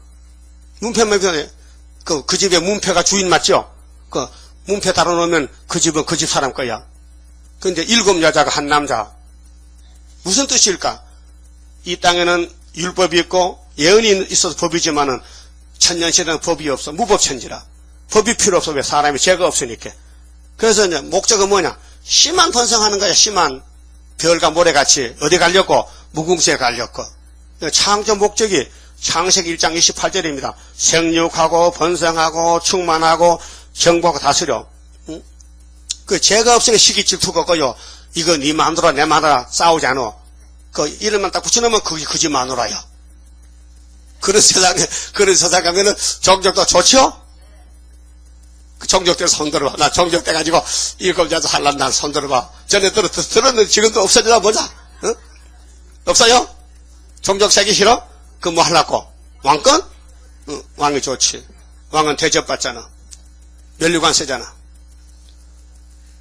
Speaker 1: 필요해. 그 집에 문패가 주인 맞죠? 그 문패 달아놓으면 그 집은 그 집 사람 거야. 근데 7 여자가 한 남자. 무슨 뜻일까? 이 땅에는 율법이 있고 예언이 있어서 법이지만은 천년시대는 법이 없어. 무법천지라. 법이 필요 없어. 왜? 사람이 죄가 없으니까. 그래서 이제 목적은 뭐냐? 씨만 번성하는 거야. 씨만. 별과 모래같이 어디 가려고? 무궁무진에 가려고. 창조 목적이 창세기 1장 28절입니다. 생육하고 번성하고 충만하고 정복하고 다스려. 응? 그 죄가 없으니까 시기 질투가 없고요. 이거 네 마누라 내 마누라 싸우지 않아. 그 이름만 딱 붙여놓으면 그게 그 집 마누라야. 그런 세상에 가면은 정적도 좋죠? 그 정적대로 손들어봐. 나 정적대 가지고 7 여자 살란 난 손들어봐. 전에 들었는데 지금도 없어지나 보자. 응? 없어요? 정적 세기 싫어? 그 뭐 하려고? 왕권? 응, 왕이 좋지. 왕은 대접받잖아. 면류관 세잖아.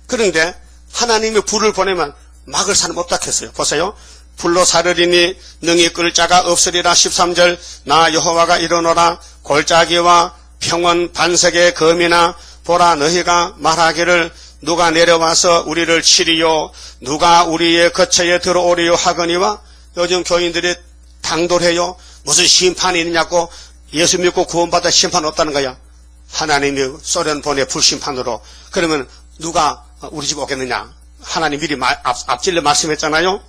Speaker 1: 그런데 하나님이 불을 보내면 막을 사람 없다 했어요. 보세요. 불로 사르리니 능히 끌 자가 없으리라. 13절 나 여호와가 이르노라. 골짜기와 평원 반석의 검이나 보라 너희가 말하기를 누가 내려와서 우리를 치리요 누가 우리의 거처에 들어오리요 하거니와. 요즘 교인들이 당돌해요. 무슨 심판이 있냐고. 예수 믿고 구원받아 심판 없다는 거야. 하나님이 소련 보내 불심판으로. 그러면 누가 우리 집 오겠느냐. 하나님 미리 앞질러 말씀했잖아요.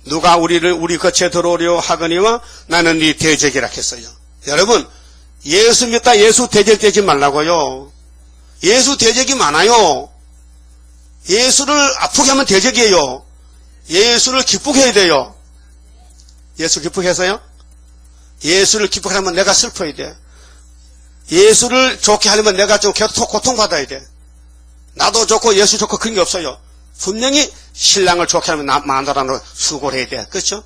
Speaker 1: 누가 우리 거처에 들어오려 하거니와 나는 네 대적이라 했어요. 여러분, 예수 믿다 예수 대적되지 말라고요. 예수 대적이 많아요. 예수를 아프게 하면 대적이에요. 예수를 기쁘게 해야 돼요. 예수 기쁘게 해서요? 예수를 기쁘게 하면 내가 슬퍼야 돼. 예수를 좋게 하려면 내가 좀 고통받아야 돼. 나도 좋고 예수 좋고 그런 게 없어요. 분명히 신랑을 좋게 하면 마누라로 수고를 해야 돼. 그렇죠?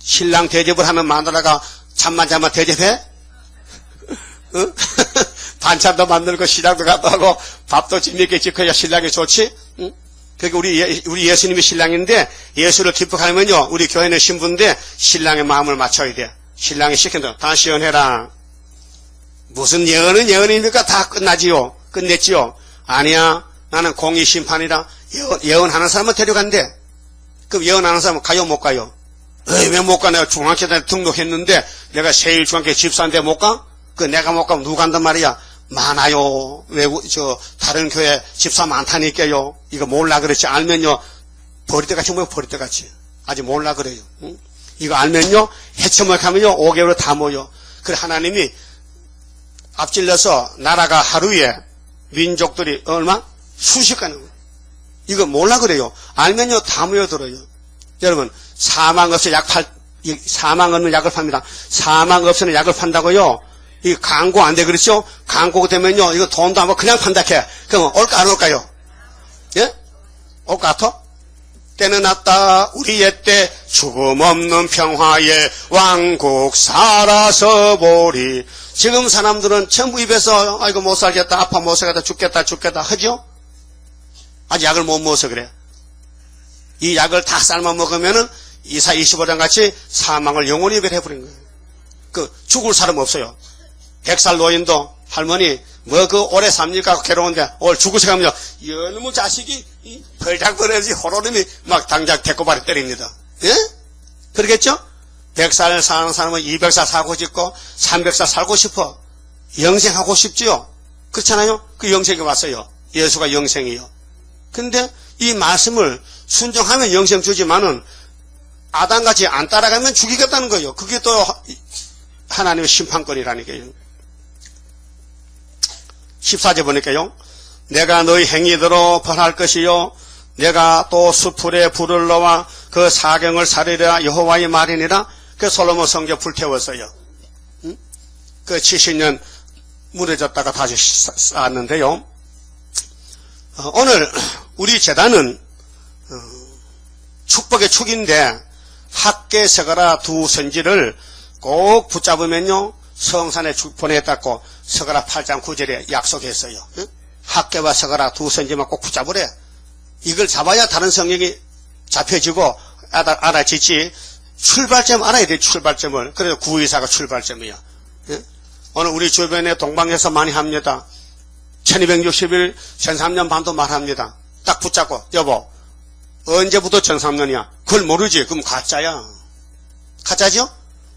Speaker 1: 신랑 대접을 하면 마누라가 잠만 자면 대접해? 응? 반찬도 만들고 신랑도 갖다 하고 밥도 재미있게 짓고야 신랑이 좋지? 응? 그러니까 우리 예수님이 신랑인데 예수를 기쁘게 하면요. 우리 교회는 신부인데 신랑의 마음을 맞춰야 돼. 신랑이 시킨다. 다시 예언해라. 무슨 예언입니까? 다 끝나지요. 끝냈지요. 아니야. 나는 공의 심판이라. 예언하는 사람은 데려간대. 그럼 예언하는 사람은 가요 못 가요? 왜 못 가? 내가 중앙교회 등록했는데 내가 세일 중앙교회 집사인데 못 가? 그 내가 못 가면 누가 간단 말이야? 많아요. 다른 교회 집사 많다니까요. 이거 몰라 그렇지. 알면요. 버리대같이 모여, 버리대같이. 아직 몰라 그래요. 응? 이거 알면요. 해쳐먹 하면요. 5개월에 다 모여. 그래, 하나님이 앞질러서 나라가 하루에 민족들이 얼마? 순식간에. 이거 몰라 그래요. 알면요. 다 모여들어요. 여러분, 사망 없이 사망 없는 약을 팝니다. 사망 없이는 약을 판다고요. 이 광고 안 돼, 그렇죠? 광고 되면요, 이거 돈도 안 받고 그냥 판다 해. 그럼 올까, 안 올까요? 예? 올 것 같아? 때는 왔다, 우리의 때, 죽음 없는 평화의 왕국 살아서 보리. 지금 사람들은 전부 입에서, 아이고, 못 살겠다, 아파 못 살겠다, 죽겠다, 하죠? 아직 약을 못 먹어서 그래. 이 약을 다 삶아 먹으면은, 이사 25장 같이 사망을 영원히 배려해버린 거예요. 죽을 사람 없어요. 100살 노인도 할머니 뭐 오래 삽니까 괴로운데 오늘 죽을 생각하면요 이놈의 자식이 벌작 벌어지 호로름이 막 당장 대꼬발에 때립니다. 예? 그러겠죠? 100살 사는 사람은 200살 살고 싶고 300살 살고 싶어. 영생하고 싶지요. 그렇잖아요? 그 영생이 왔어요. 예수가 영생이요. 근데 이 말씀을 순종하면 영생 주지만은 아담같이 안 따라가면 죽이겠다는 거예요. 그게 또 하나님의 심판권이라니까요. 14절 보니까요. 내가 너희 행위대로 벌할 것이요. 내가 또 수풀에 불을 넣어 그 사경을 살리라 여호와의 말이니라. 그 솔로몬 성전 불태웠어요. 그 70년 무너졌다가 다시 쌓았는데요. 오늘 우리 제단은 축복의 축인데 학계 서가라 두 선지를 꼭 붙잡으면요. 성산에 보내겠다고 서가라 8장 9절에 약속했어요. 응? 학계와 서가라 두 선지만 꼭 붙잡으래. 이걸 잡아야 다른 성경이 잡혀지고 알아지지. 출발점 알아야 돼. 출발점을. 그래서 구의사가 출발점이야. 응? 오늘 우리 주변에 동방에서 많이 합니다. 1260일 전 3년 반도 말합니다. 딱 붙잡고 여보 언제부터 전 3년이야? 그걸 모르지. 그럼 가짜야. 가짜죠?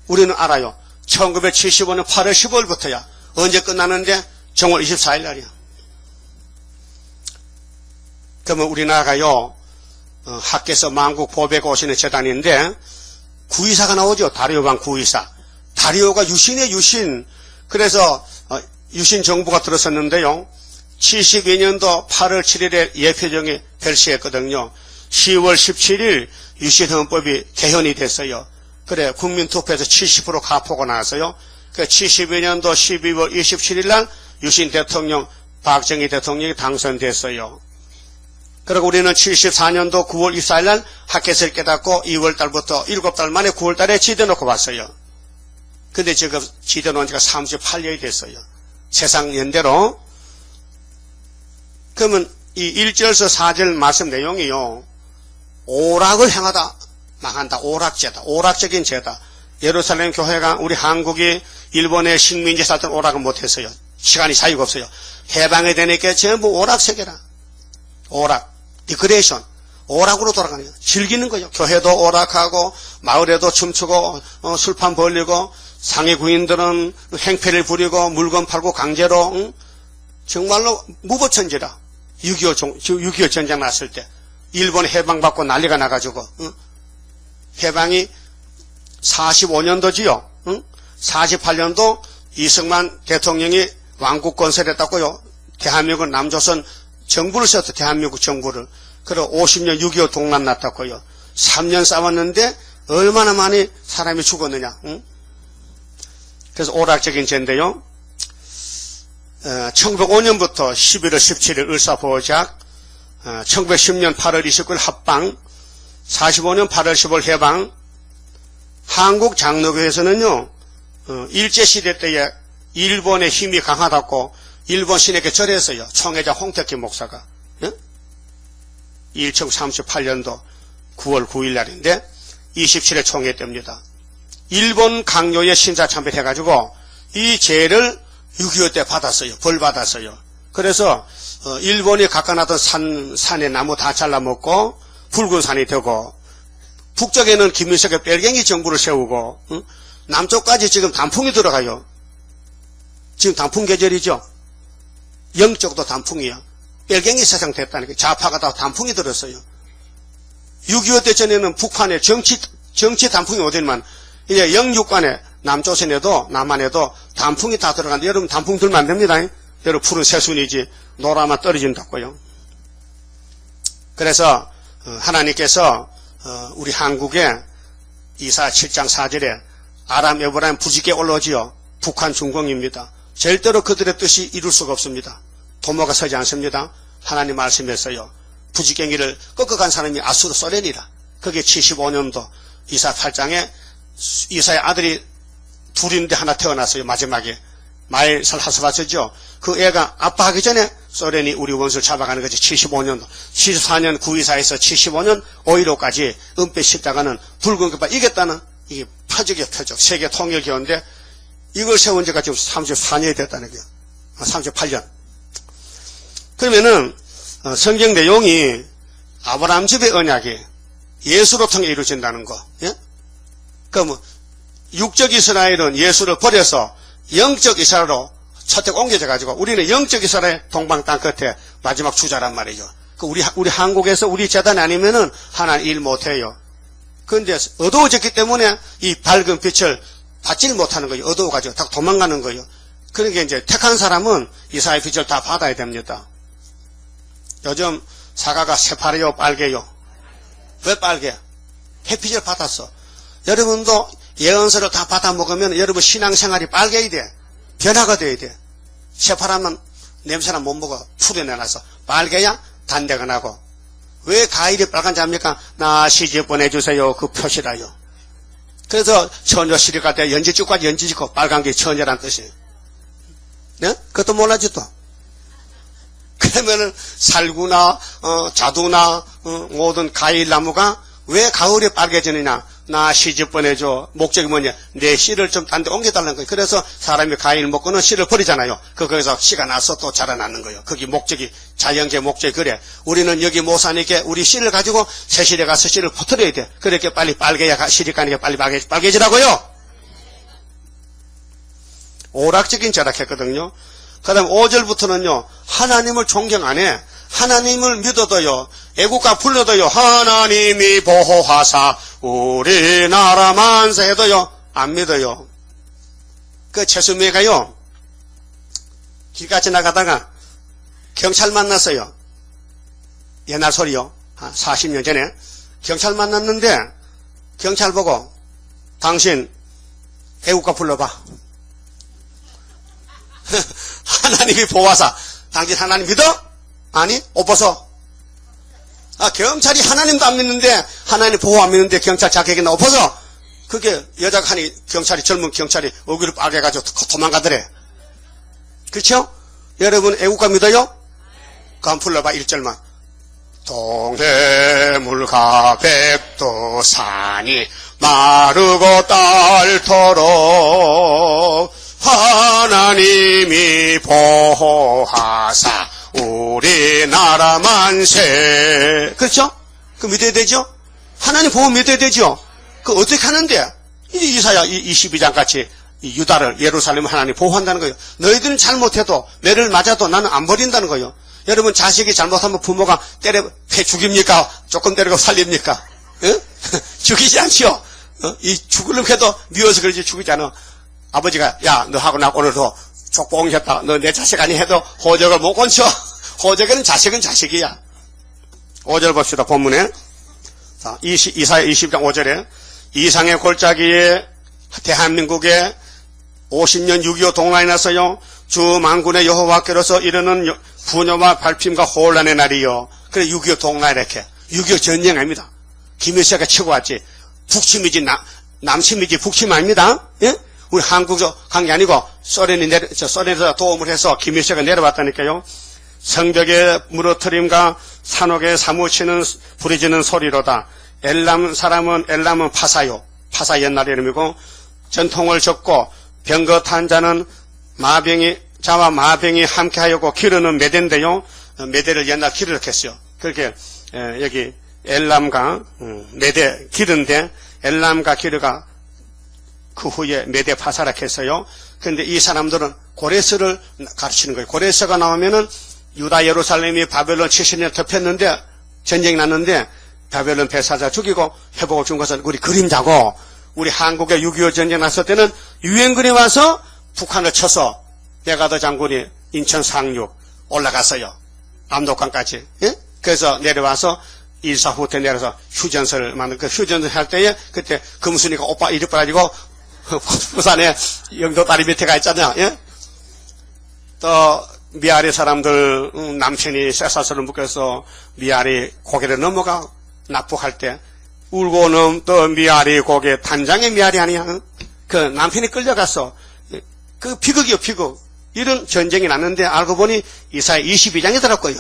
Speaker 1: 우리는 알아요. 1975년 8월 15일부터야. 언제 끝나는데? 정월 24일 날이야. 그러면 우리나라가요, 학계에서 만국 보배가 오시는 재단인데, 구의사가 나오죠. 다리오방 구의사. 다리오가 유신의 유신. 그래서, 유신 정부가 들어섰는데요. 72년도 8월 7일에 예표정이 별시했거든요. 10월 17일 유신헌법이 개헌이 됐어요. 그래, 국민투표에서 70% 가포가 나왔어요. 그 72년도 12월 27일 날 유신 대통령, 박정희 대통령이 당선됐어요. 그리고 우리는 74년도 9월 24일 날 학계에서 깨닫고 2월 달부터 7달 만에 9월 달에 지대 놓고 왔어요. 근데 지금 지대 놓은 지가 38년이 됐어요. 세상 연대로. 그러면 이 1절에서 4절 말씀 내용이요. 오락을 행하다. 망한다. 오락죄다. 오락적인 죄다. 예루살렘 교회가 우리 한국이 일본의 식민지 살 때 오락을 못했어요. 시간이 자유가 없어요. 해방이 되니까 전부 오락세계라. 오락. 디크레이션. 오락으로 돌아가는 거예요. 즐기는 거죠. 교회도 오락하고 마을에도 춤추고 술판 벌리고 상해 구인들은 행패를 부리고 물건 팔고 강제로 정말로 무법천지라. 6.25 전쟁 났을 때 일본 해방받고 난리가 나가지고 해방이 45년도지요. 48년도 이승만 대통령이 왕국 건설했다고요. 대한민국 남조선 정부를 썼어. 대한민국 정부를. 그리고 50년 6.25 동란 났다고요. 3년 싸웠는데 얼마나 많이 사람이 죽었느냐. 그래서 오락적인 죄인데요. 1905년부터 11월 17일 을사보호작, 1910년 8월 29일 합방, 45년 8월 15일 해방. 한국 장로교에서는요, 일제시대 때에 일본의 힘이 강하다고 일본 신에게 절했어요. 총회장 홍택기 목사가. 1938년도 9월 9일 날인데 27회 총회 때입니다. 일본 강요에 신사참배해가지고 이 죄를 6.25 때 받았어요. 벌 받았어요. 그래서 일본이 깎아놨던 산에 나무 다 잘라먹고 붉은 산이 되고 북쪽에는 김일성의 뺄갱이 정부를 세우고 남쪽까지 지금 단풍이 들어가요. 지금 단풍 계절이죠. 영적도 단풍이야. 빨갱이 세상 됐다는 게 좌파가 다 단풍이 들었어요. 6.25 대전에는 북한에 정치 단풍이 오더니만 이제 영육간에 남조선에도 남한에도 단풍이 다 들어가는데 여러분 단풍 들면 안 됩니다. 여러분 푸른 새순이지 노라만 떨어진다고요. 그래서 하나님께서 우리 한국에 이사 7장 4절에 아람 에브라임 부지게 올라오지요. 북한 중공입니다. 절대로 그들의 뜻이 이룰 수가 없습니다. 도모가 서지 않습니다. 하나님 말씀했어요. 부지갱이를 꺾어간 사람이 아수르 소련이라. 그게 75년도 이사 8장에 이사의 아들이 둘인데 하나 태어났어요. 마지막에 마일살 하스바스죠. 그 애가 아빠 하기 전에 소련이 우리 원수를 잡아가는 거지. 75년도 74년 9.24에서 75년 5.15까지 은폐 십자가는 붉은 것바 이겼다는 이게 표적이에요. 표적. 세계 통일 기원인데 이걸 세운 지가 지금 34년이 됐다는 거예요. 38년. 그러면은 성경 내용이 아브라함 집의 언약이 예수로 통해 이루어진다는 거. 예? 그럼 육적 이스라엘은 예수를 버려서 영적 이스라엘로 첫택 옮겨져 가지고 우리는 영적 이스라엘 동방 땅 끝에 마지막 주자란 말이죠. 그 우리 한국에서 우리 재단 아니면은 하나님 일 못해요. 그런데 어두워졌기 때문에 이 밝은 빛을 받지를 못하는 거예요. 어두워가지고 다 도망가는 거예요. 그러니까 이제 택한 사람은 이사의 빛을 다 받아야 됩니다. 요즘 사과가 새파래요, 빨개요? 왜 빨개? 햇빛을 받았어. 여러분도 예언서를 다 받아 먹으면 여러분 신앙생활이 빨개야 돼. 변화가 돼야 돼. 새파라면 냄새나 못 먹어. 풀어내놔서. 빨개야 단대가 나고. 왜 과일이 빨간지 압니까? 나 시집 보내주세요. 그 표시라요. 그래서 처녀 시리 갈 때 연지축까지 연지 짓고 빨간 게 처녀란 뜻이에요. 네? 그것도 몰라지 또. 그러면은 살구나 자두나 모든 과일나무가 왜 가을에 빨개지느냐? 나 시집 보내줘. 목적이 뭐냐? 내 씨를 좀 딴 데 옮겨달라는 거예요. 그래서 사람이 과일 먹고는 씨를 버리잖아요. 거기서 씨가 나서 또 자라나는 거예요. 그게 목적이, 자연계 목적이 그래. 우리는 여기 못 사니까 우리 씨를 가지고 새실에 가서 씨를 퍼뜨려야 돼. 그렇게 빨리 빨개야 씨를 가니까 빨리 빨개지라고요. 오락적인 절약했거든요. 그 다음 5절부터는요. 하나님을 존경 안 해. 하나님을 믿어도요. 애국가 불러도요. 하나님이 보호하사 우리나라 만세 해도요. 안 믿어요. 그 최수미가요. 길가 지나가다가 경찰 만났어요. 옛날 소리요. 한 40년 전에. 경찰 만났는데 경찰 보고 당신 애국가 불러봐. 하나님이 보호하사. 당신 하나님 믿어? 아니, 옷 벗어. 경찰이 하나님도 안 믿는데, 하나님 보호 안 믿는데, 경찰 자격이나 옷 벗어. 그게 여자가 하니, 젊은 경찰이 얼굴을 빨개가지고 도망가더래. 그렇죠? 여러분, 애국가 믿어요? 그럼 불러봐, 1절만. 동해물과 백두산이 마르고 닳도록 하나님이 보호하사 우리나라 만세. 그렇죠? 그 믿어야 되죠? 하나님 보호 믿어야 되죠? 그 어떻게 하는데? 이제 이사야 22장 같이 유다를 예루살렘을 하나님 보호한다는 거예요. 너희들은 잘못해도 매를 맞아도 나는 안 버린다는 거예요. 여러분 자식이 잘못하면 부모가 패 죽입니까? 조금 때리고 살립니까? 죽이지 않지요? 이 죽으려고 해도 미워서 그러지 죽이지 않아. 아버지가 야 너하고 나 오늘도 족보 옮겼다. 너 내 자식 아니 해도 호적을 못 건쳐. 호적에는 자식은 자식이야. 5절 봅시다. 본문에. 자, 이사야 20장 5절에 이상의 골짜기에 대한민국에 50년 6.25 동란이 났어요. 주 만군의 여호와께로서 이르는 분노와 발핌과 혼란의 날이요. 그래 6.25 동란 이렇게. 6.25 전쟁 아닙니다. 김일성가 치고 왔지. 북침이지 남침이지 북침 아닙니다. 예? 우리 한국적 한 게 아니고 소련에서 도움을 해서 김일성가 내려왔다니까요. 성벽에 무너뜨림과 산옥에 사무치는 부리지는 소리로다. 엘람은 파사요. 파사 옛날 이름이고 전통을 접고 병거 탄 자는 자와 마병이 함께하였고 기르는 메대인데요. 메대를 옛날 기르를 했어요. 그렇게 여기 엘람과 메대 기르인데 엘람과 기르가 그 후에 메대 파사락했어요. 그런데 이 사람들은 고레스를 가르치는 거예요. 고레스가 나오면은 유다 예루살렘이 바벨론 70년 덮였는데 전쟁이 났는데 바벨론 배사자 죽이고 회복을 준 것은 우리 그림자고, 우리 한국에 6.25 전쟁 났을 때는 유엔군이 와서 북한을 쳐서 메가더 장군이 인천 상륙 올라갔어요. 압록강까지. 예? 그래서 내려와서 일사후 때 내려서 휴전선을 만든, 그 휴전선 할 때에 그때 금순이가 오빠 이리 빠지고 부산에 영도 다리 밑에 가 있잖아요. 예? 또 미아리 사람들 남편이 쇠사슬을 묶여서 미아리 고개를 넘어가 납북할 때 울고는 또 미아리 고개 단장의 미아리 아니야. 그 남편이 끌려갔어. 그 비극이요, 비극. 이런 전쟁이 났는데 알고 보니 이사야 22장에 들었고요.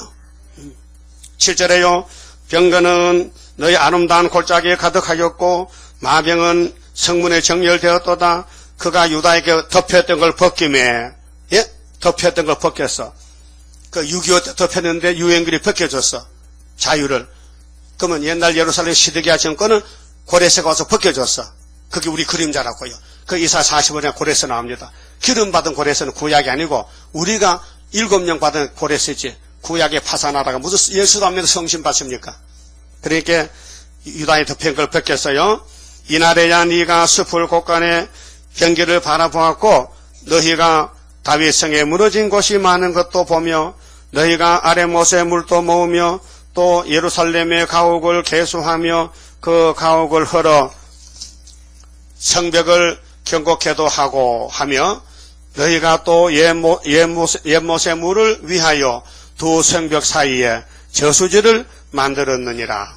Speaker 1: 7절에요. 병거는 너희 아름다운 골짜기에 가득하였고 마병은 성문에 정렬되었도다. 그가 유다에게 덮였던 걸 벗김에, 예? 덮였던 걸 벗겼어. 그 6.25 때 덮였는데 유엔군이 벗겨줬어. 자유를. 그러면 옛날 예루살렘 시드기야 정권은 고레스가 와서 벗겨줬어. 그게 우리 그림자라고요. 그 이사야 45장 고레스 나옵니다. 기름 받은 고레스는 구약이 아니고 우리가 7명 받은 고레스지. 구약의 파산하다가 무슨 예수도 안 믿어 성신 받습니까? 그러니까 유다에 덮인 걸 벗겼어요. 이날에야 네가 숲을 곳간에 경계를 바라보았고 너희가 다윗성에 무너진 곳이 많은 것도 보며 너희가 아레못의 물도 모으며 또 예루살렘의 가옥을 개수하며 그 가옥을 헐어 성벽을 경곡해도 하고 하며 너희가 또 옛못의 물을 위하여 두 성벽 사이에 저수지를 만들었느니라.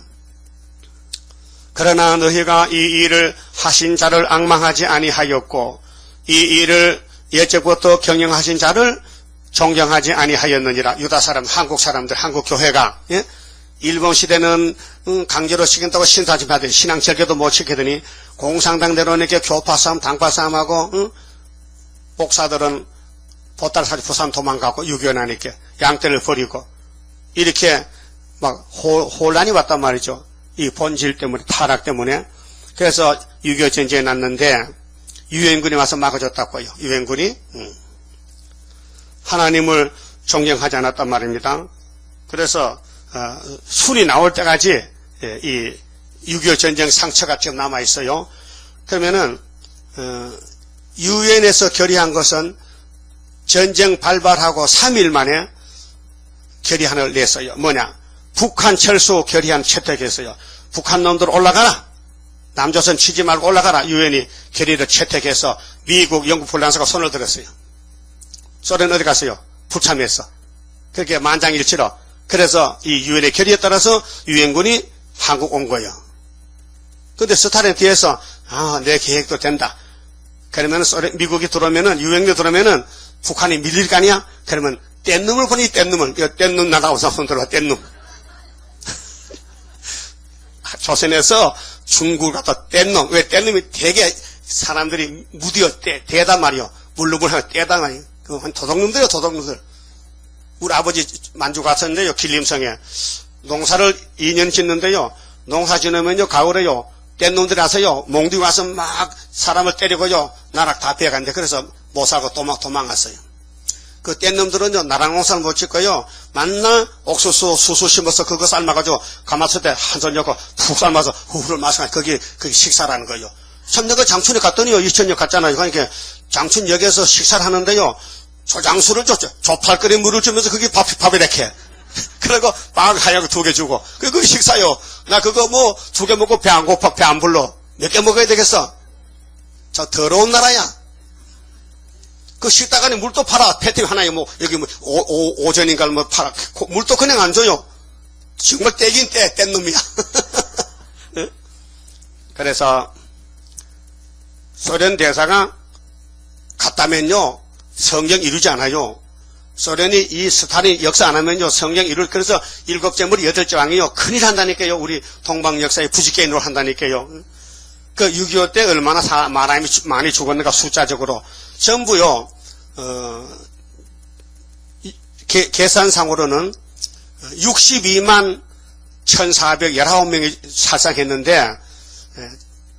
Speaker 1: 그러나 너희가 이 일을 하신 자를 앙망하지 아니하였고 이 일을 예적부터 경영하신 자를 존경하지 아니하였느니라. 유다 사람, 한국 사람들, 한국 교회가, 예? 일본 시대는 강제로 시킨다고 신사집 하더니 신앙 절개도 못 지키더니 공산당 내려오니까 교파 싸움, 당파 싸움하고, 목사들은 보따리 부산 도망가고 6.25 나니까 양떼를 버리고 이렇게 막 혼란이 왔단 말이죠. 이 본질 때문에, 타락 때문에. 그래서 6.25 전쟁이 났는데 유엔군이 와서 막아줬다고요. 유엔군이 하나님을 존경하지 않았단 말입니다. 그래서 순이 나올 때까지 이 6.25 전쟁 상처가 지금 남아 있어요. 그러면은 유엔에서 결의한 것은 전쟁 발발하고 3일 만에 결의안을 냈어요. 뭐냐? 북한 철수 결의안 채택했어요. 북한 놈들 올라가라. 남조선 치지 말고 올라가라. 유엔이 결의를 채택해서 미국, 영국, 프랑스가 손을 들었어요. 소련 어디 갔어요? 불참했어. 그렇게 만장일치로. 그래서 이 유엔의 결의에 따라서 유엔군이 한국 온 거예요. 근데 스탈린 뒤에서 내 계획도 된다. 그러면 미국이 들어오면은, 유엔이 들어오면은 북한이 밀릴 거 아니야? 그러면 뗀놈을 보니 뗀놈을, 뗀놈 나가고서 손 들어와, 뗀놈. 조선에서 중국을 갖다 뗀놈. 왜 뗀놈이 되게 사람들이 무디어 떼단 말이요. 물르물 하면 떼단 말이요. 그 도둑놈들이요, 도둑놈들. 우리 아버지 만주 갔었는데요, 길림성에. 농사를 2년 짓는데요, 농사 지으면요, 가을에요, 뗀놈들이 와서요, 몽둥이 와서 막 사람을 때리고요, 나락 다 빼간대. 그래서 못 살고 도망갔어요. 그 뗀놈들은요, 나락 농사를 못 짓고요, 만나 옥수수, 수수 심어서 그거 삶아가지고 가마솥에 한 손 넣고 푹 삶아서 후후를 마셔가지고 그게 식사라는 거예요. 참 내가 장춘에 갔더니요, 이천역 갔잖아요. 그러니까 장춘역에서 식사를 하는데요, 조장수를 줬죠. 조팔거리 물을 주면서 그게 밥이 이렇게. 그리고 빵 하얗게 2개 주고. 그게 식사요. 나 그거 뭐 2개 먹고 배 안 고파, 배 안 불러. 몇 개 먹어야 되겠어? 저 더러운 나라야. 그 식당 안에 물도 팔아. 패티 하나에 뭐, 여기 뭐, 오전인가 뭐 팔아. 물도 그냥 안 줘요. 정말 떼긴 뗀 놈이야. 그래서 소련 대사가 갔다면요, 성경 이루지 않아요. 소련이 이 스탈린 역사 안 하면요, 성경 이룰, 그래서 7재물이 8제왕이요. 큰일 한다니까요. 우리 동방 역사에 부지게임으로 한다니까요. 그 6.25 때 얼마나 사람이 많이 죽었는가, 숫자적으로. 전부요, 계산상으로는 62만 1,419명이 살상했는데,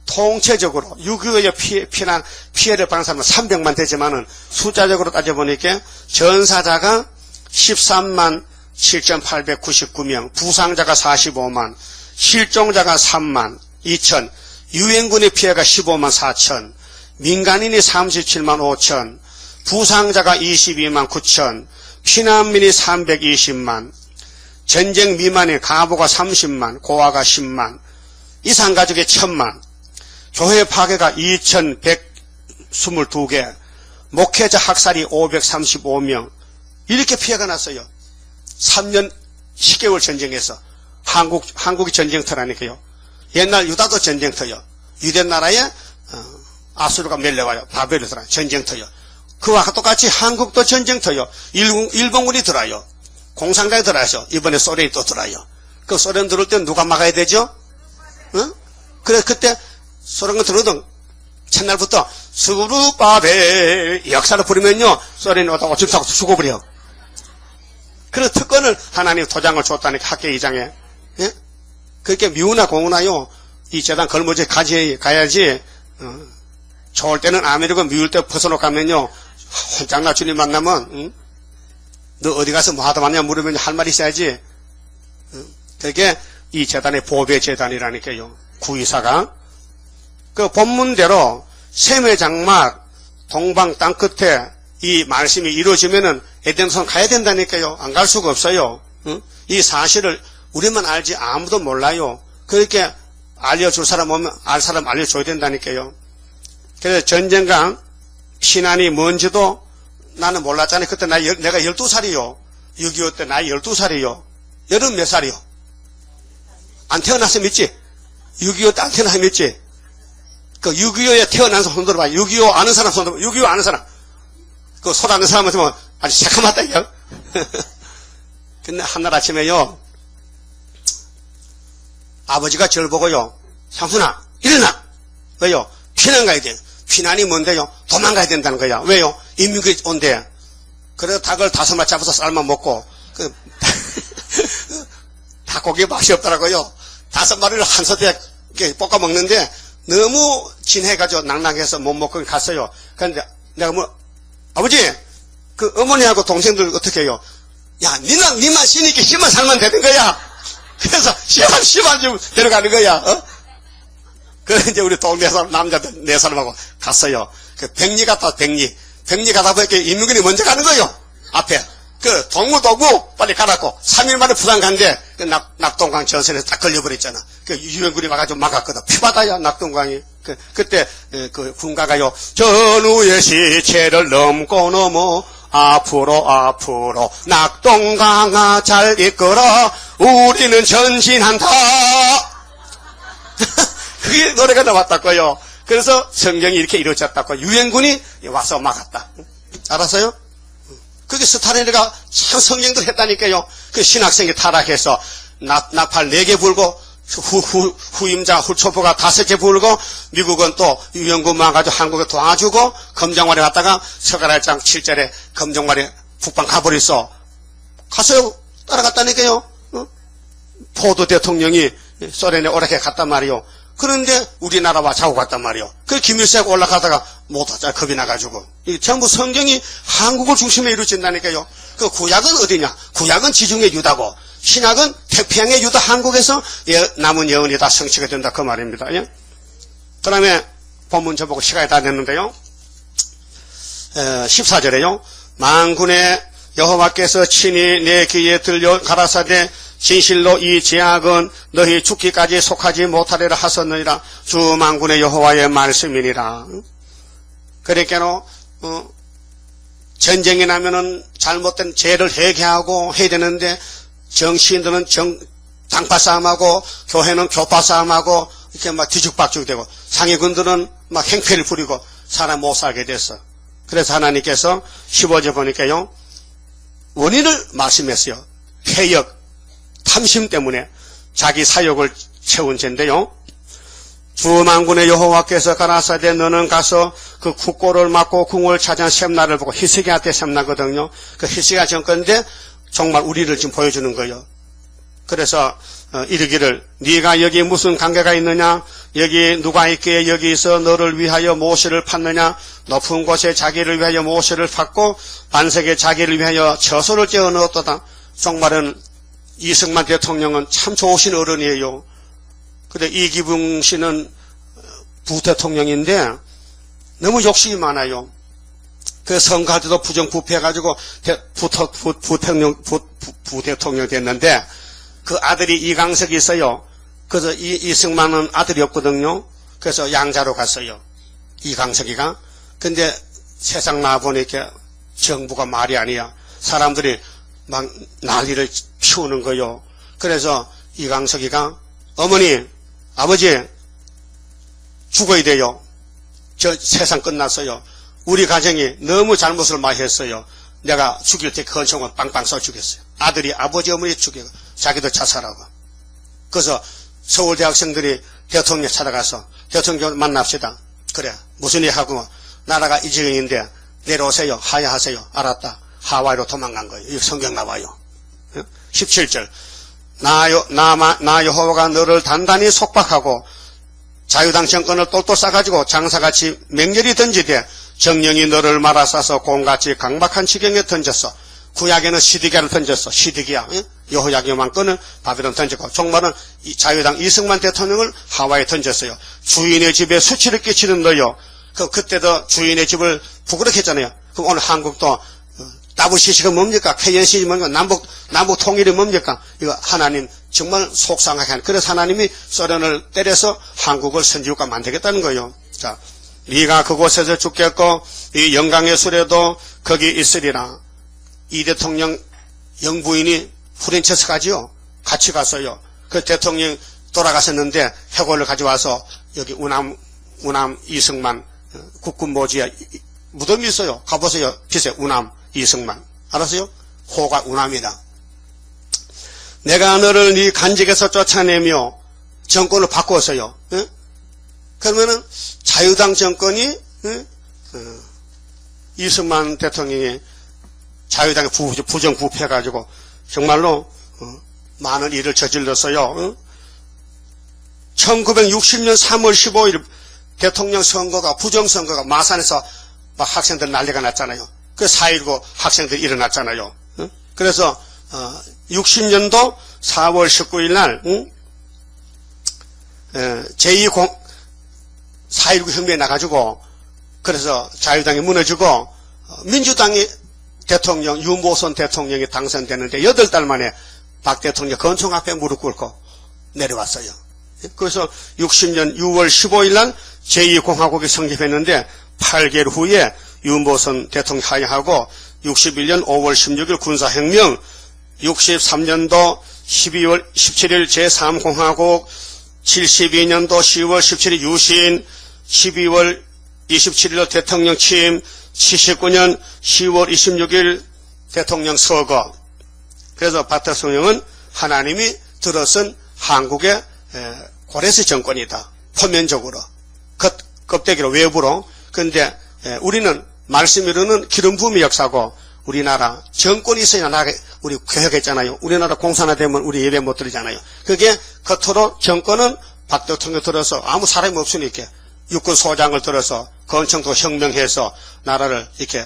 Speaker 1: 통체적으로 6.25의 피해를 받은 사람은 300만 되지만은 숫자적으로 따져보니까 전사자가 13만 7,899명, 부상자가 45만, 실종자가 3만 2천, 유엔군의 피해가 15만 4천, 민간인이 37만 5천, 부상자가 22만 9천, 피난민이 320만, 전쟁 미만의 가부가 30만, 고아가 10만, 이산가족이 1000만, 교회 파괴가 2122개, 목회자 학살이 535명, 이렇게 피해가 났어요. 3년 10개월 전쟁에서. 한국이 전쟁터라니까요. 옛날 유다도 전쟁터요. 유대 나라에 아수르가 밀려와요. 바벨이 들어요. 전쟁터요. 그와 똑같이 한국도 전쟁터요. 일본군이 들어요. 공산당이 들어야죠. 이번에 소련이 또 들어요. 그 소련 들어올 때 누가 막아야 되죠? 응? 그래 그때 소련군 들어오던 첫날부터 수르바벨 역사를 부르면요 소련이 오다가 집사고 죽어버려. 그래서 특권을 하나님 도장을 줬다니까 학교 이장에. 예? 그렇게 미우나 공우나요 이 재단 걸머지에 가야지. 좋을 때는 아멘이고 미울 때 벗어놓고 가면요 혼장나 주님 만나면 응? 너 어디 가서 뭐 하다 왔냐 물으면 할 말이 있어야지. 그게 이 재단의 보배 재단이라니까요. 구이사가 그 본문대로 세매장막 동방 땅끝에 이 말씀이 이루어지면은 에덴성 가야 된다니까요. 안 갈 수가 없어요. 응? 이 사실을 우리만 알지 아무도 몰라요. 그렇게 알려줄 사람 오면 알 사람 알려줘야 된다니까요. 그래서 전쟁과 피난이 뭔지도 나는 몰랐잖아요. 그때 내가 12살이요. 6.25 때 나이 12살이요. 여름 몇 살이요? 안 태어났으면 있지? 6.25 때 안 태어났으면 있지? 그 6.25에 태어난 사람 손 들어봐. 6.25 아는 사람 손 들어봐. 6.25 아는 사람. 그 손 아는 사람한테 뭐 아주 새카맣다, 이거. 근데 한날 아침에요. 아버지가 저를 보고요. 상순아, 일어나! 왜요? 피난 가야 돼. 피난이 뭔데요? 도망가야 된다는 거야. 왜요? 인민군이 온대. 그래서 닭을 5마리 잡아서 삶아 먹고, 닭고기 맛이 없더라고요. 5마리를 한 소대에 볶아 먹는데, 너무 진해가지고 낭낭해서 못 먹고 갔어요. 그런데 내가 아버지, 그 어머니하고 동생들 어떻게 해요? 야, 니만 쉬니까 씨만 살면 되는 거야. 그래서 씨만 좀 데려가는 거야. 어? 그래서 이제 우리 동네 사람, 남자들 4사람하고 갔어요. 그 백리 갔다, 백리 가다 보니까 인민군이 먼저 가는 거예요. 앞에. 그 동무도구 빨리 가라고. 3일 만에 부산 간대. 그 낙동강 전선에서 딱 걸려버렸잖아. 그 유엔군이 와가지고 막았거든. 피바다야, 낙동강이. 그때 그 군가가요. 전우의 시체를 넘고 앞으로 낙동강아 잘 이끌어 우리는 전진한다. 그게 노래가 나왔다고요. 그래서 성경이 이렇게 이루어졌다고. 유엔군이 와서 막았다. 알았어요? 그게 스타린이가 참 성경도 했다니까요. 그 신학생이 타락해서 나팔 4개 불고 후임자 훌초포가 5개 불고 미국은 또 유엔군만 가지고 한국에 도와주고 검정말에 갔다가 서가랄장 7절에 검정말에 북방 가버렸어. 가서 따라갔다니까요. 포도 대통령이 소련에 오락해 갔단 말이요. 그런데 우리나라와 자고 갔단 말이요. 그 김일성이 올라가다가 못 왔잖아. 겁이 나가지고. 이게 전부 성경이 한국을 중심에 이루어진다니까요. 그 구약은 어디냐? 구약은 지중해 유다고 신약은 태평양의 유다 한국에서 남은 예언이 다 성취가 된다. 그 말입니다. 예? 그 다음에 본문 저보고 시간이 다 됐는데요. 14절에요. 만군의 여호와께서 친히 내 귀에 들려 가라사대 진실로 이 제약은 너희 죽기까지 속하지 못하리라 하셨느니라. 주 만군의 여호와의 말씀이니라. 그러니까 전쟁이 나면은 잘못된 죄를 회개하고 해야 되는데 정치인들은 당파 싸움하고 교회는 교파 싸움하고 이렇게 막 뒤죽박죽 되고 상위군들은 막 행패를 부리고 사람 못 살게 됐어. 그래서 하나님께서 15절 보니까요. 원인을 말씀했어요. 폐역, 탐심 때문에 자기 사욕을 채운 죄인데요. 주만군의 여호와께서 가라사대 너는 가서 그 국고를 막고 궁을 찾은 셈나를 보고 히스기야한테 셈나거든요. 그 히스기야 정권인데 정말 우리를 지금 보여주는 거예요. 그래서 이르기를 네가 여기 무슨 관계가 있느냐? 여기 누가 있기에 여기서 너를 위하여 모세를 팠느냐? 높은 곳에 자기를 위하여 모세를 팠고 반석에 자기를 위하여 처소를 떼어 넣었도다. 정말은 이승만 대통령은 참 좋으신 어른이에요. 근데 이기붕 씨는 부대통령인데 너무 욕심이 많아요. 그 선거할 때도 부정부패해가지고 부대통령 됐는데 그 아들이 이강석이 있어요. 그래서 이승만은 아들이 없거든요. 그래서 양자로 갔어요. 이강석이가. 근데 세상 나와보니까 정부가 말이 아니야. 사람들이 막 난리를 피우는 거요. 그래서 이강석이가 어머니, 아버지 죽어야 돼요. 저 세상 끝났어요. 우리 가정이 너무 잘못을 많이 했어요. 내가 죽일 때 건총을 빵빵 써 주겠어요. 아들이 아버지 어머니 죽여 자기도 자살하고. 그래서 서울대 학생들이 대통령 찾아가서 대통령 만납시다. 그래 무슨 일 하고 나라가 이 지경인데 내려오세요. 하야하세요. 알았다. 하와이로 도망간 거예요. 여기 성경 나와요. 17절 나 여호와가 너를 단단히 속박하고 자유당 정권을 똘똘 싸가지고 장사같이 맹렬히 던지되 정령이 너를 말아싸서 곰같이 강박한 지경에 던졌어. 구약에는 시드기야를 던졌어. 시드기야. 여호야김만 끄는 바벨론 던졌고 종말은 자유당 이승만 대통령을 하와이에 던졌어요. 주인의 집에 수치를 끼치는 너요. 그때도 주인의 집을 부끄럽게 그럼 오늘 한국도 WCC가 뭡니까? KNC가 뭡니까? 남북 통일이 뭡니까? 이거 하나님 정말 속상하게 하는. 그래서 하나님이 소련을 때려서 한국을 선지국가 만들겠다는 거예요. 자, 네가 그곳에서 죽겠고 이 영광의 수레도 거기 있으리라. 이 대통령 영부인이 후렌체스 가지요. 같이 갔어요. 그 대통령 돌아가셨는데 해골을 가져와서 여기 우남 이승만 국군 모지에 무덤이 있어요. 가보세요. 빛에 우남 이승만. 알았어요? 호가 우남이다. 내가 너를 네 간직에서 쫓아내며 정권을 바꾸었어요. 그러면은 자유당 정권이 이승만 대통령이 자유당의 부정부패해가지고 정말로 많은 일을 저질렀어요. 1960년 3월 15일 대통령 선거가 부정선거가 마산에서 막 학생들 난리가 났잖아요. 그 4.19 학생들이 일어났잖아요. 그래서 60년도 4월 19일 날 제2 4.19 혁명에 나가지고 그래서 자유당이 무너지고 민주당이 대통령 유모선 대통령이 당선되는데 8달 만에 박 대통령 건총 앞에 무릎 꿇고 내려왔어요. 그래서 60년 6월 15일 날 제2공화국이 성립했는데 8개월 후에 유모선 대통령 하야하고 61년 5월 16일 군사혁명 63년도 12월 17일 제3공화국 72년도 10월 17일 유신 12월 27일 대통령 취임 79년 10월 26일 대통령 서거. 그래서 박 대통령은 하나님이 들어선 한국의 고레스 정권이다. 표면적으로 껍데기로 외부로. 그런데 우리는 말씀으로는 기름 부음의 역사고 우리나라 정권이 있어야 우리 교육했잖아요. 우리나라 공산화되면 우리 예배 못 드리잖아요. 그게 겉으로 정권은 박 대통령 들어서 아무 사람이 없으니까 육군 소장을 들어서 건청도 혁명해서 나라를 이렇게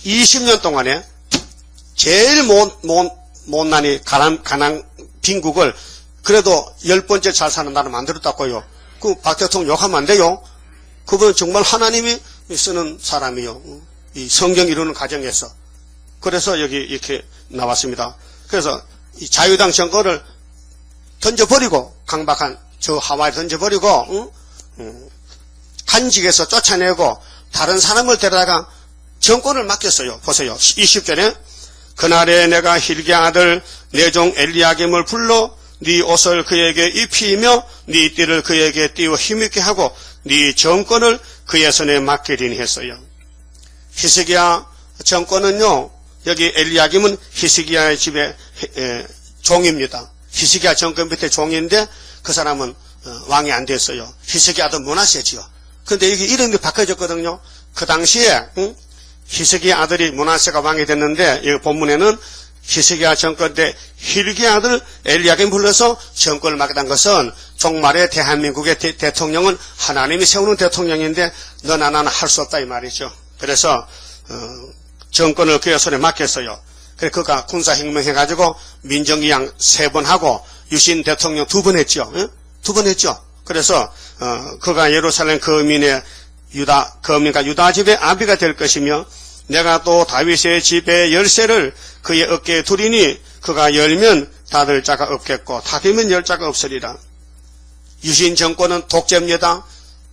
Speaker 1: 20년 동안에 제일 못난이 가난 빈국을 그래도 10번째 잘 사는 나라 만들었다고요. 그 박 대통령 욕하면 안 돼요. 그분 정말 하나님이 쓰는 사람이요. 이 성경 이루는 과정에서. 그래서 여기 이렇게 나왔습니다. 그래서 이 자유당 정권을 던져버리고 강박한 저 하와이 던져버리고 간직에서 쫓아내고 다른 사람을 데려다가 정권을 맡겼어요. 보세요. 20절에 그날에 내가 힐기 아들 내 종 엘리야김을 불러 네 옷을 그에게 입히며 네 띠를 그에게 띄워 힘있게 하고 네 정권을 그의 손에 맡기리니 했어요. 히스기야 정권은요. 여기 엘리야김은 히스기야의 집의 종입니다. 히스기야 정권 밑에 종인데 그 사람은 왕이 안 됐어요. 히스기야도 므낫세지요. 근데 이게 이름이 바꿔졌거든요. 그 당시에 히스기야 아들이 므낫세가 왕이 됐는데 이 본문에는 히스기야 정권 때 힐기의 아들 엘리야kim 불러서 정권을 맡게 된 것은 종말의 대한민국의 대통령은 하나님이 세우는 대통령인데 너나 나는 할 수 없다 이 말이죠. 그래서 정권을 그의 손에 맡겼어요. 그래서 그가 군사혁명해가지고 민정이양 3번 하고 유신 대통령 2번 했죠. 2번 했죠. 그래서 그가 예루살렘 거민의 거민과 유다 집의 아비가 될 것이며 내가 또 다윗의 집의 열쇠를 그의 어깨에 두리니 그가 열면 닫을 자가 없겠고 닫으면 열 자가 없으리라. 유신 정권은 독재입니다.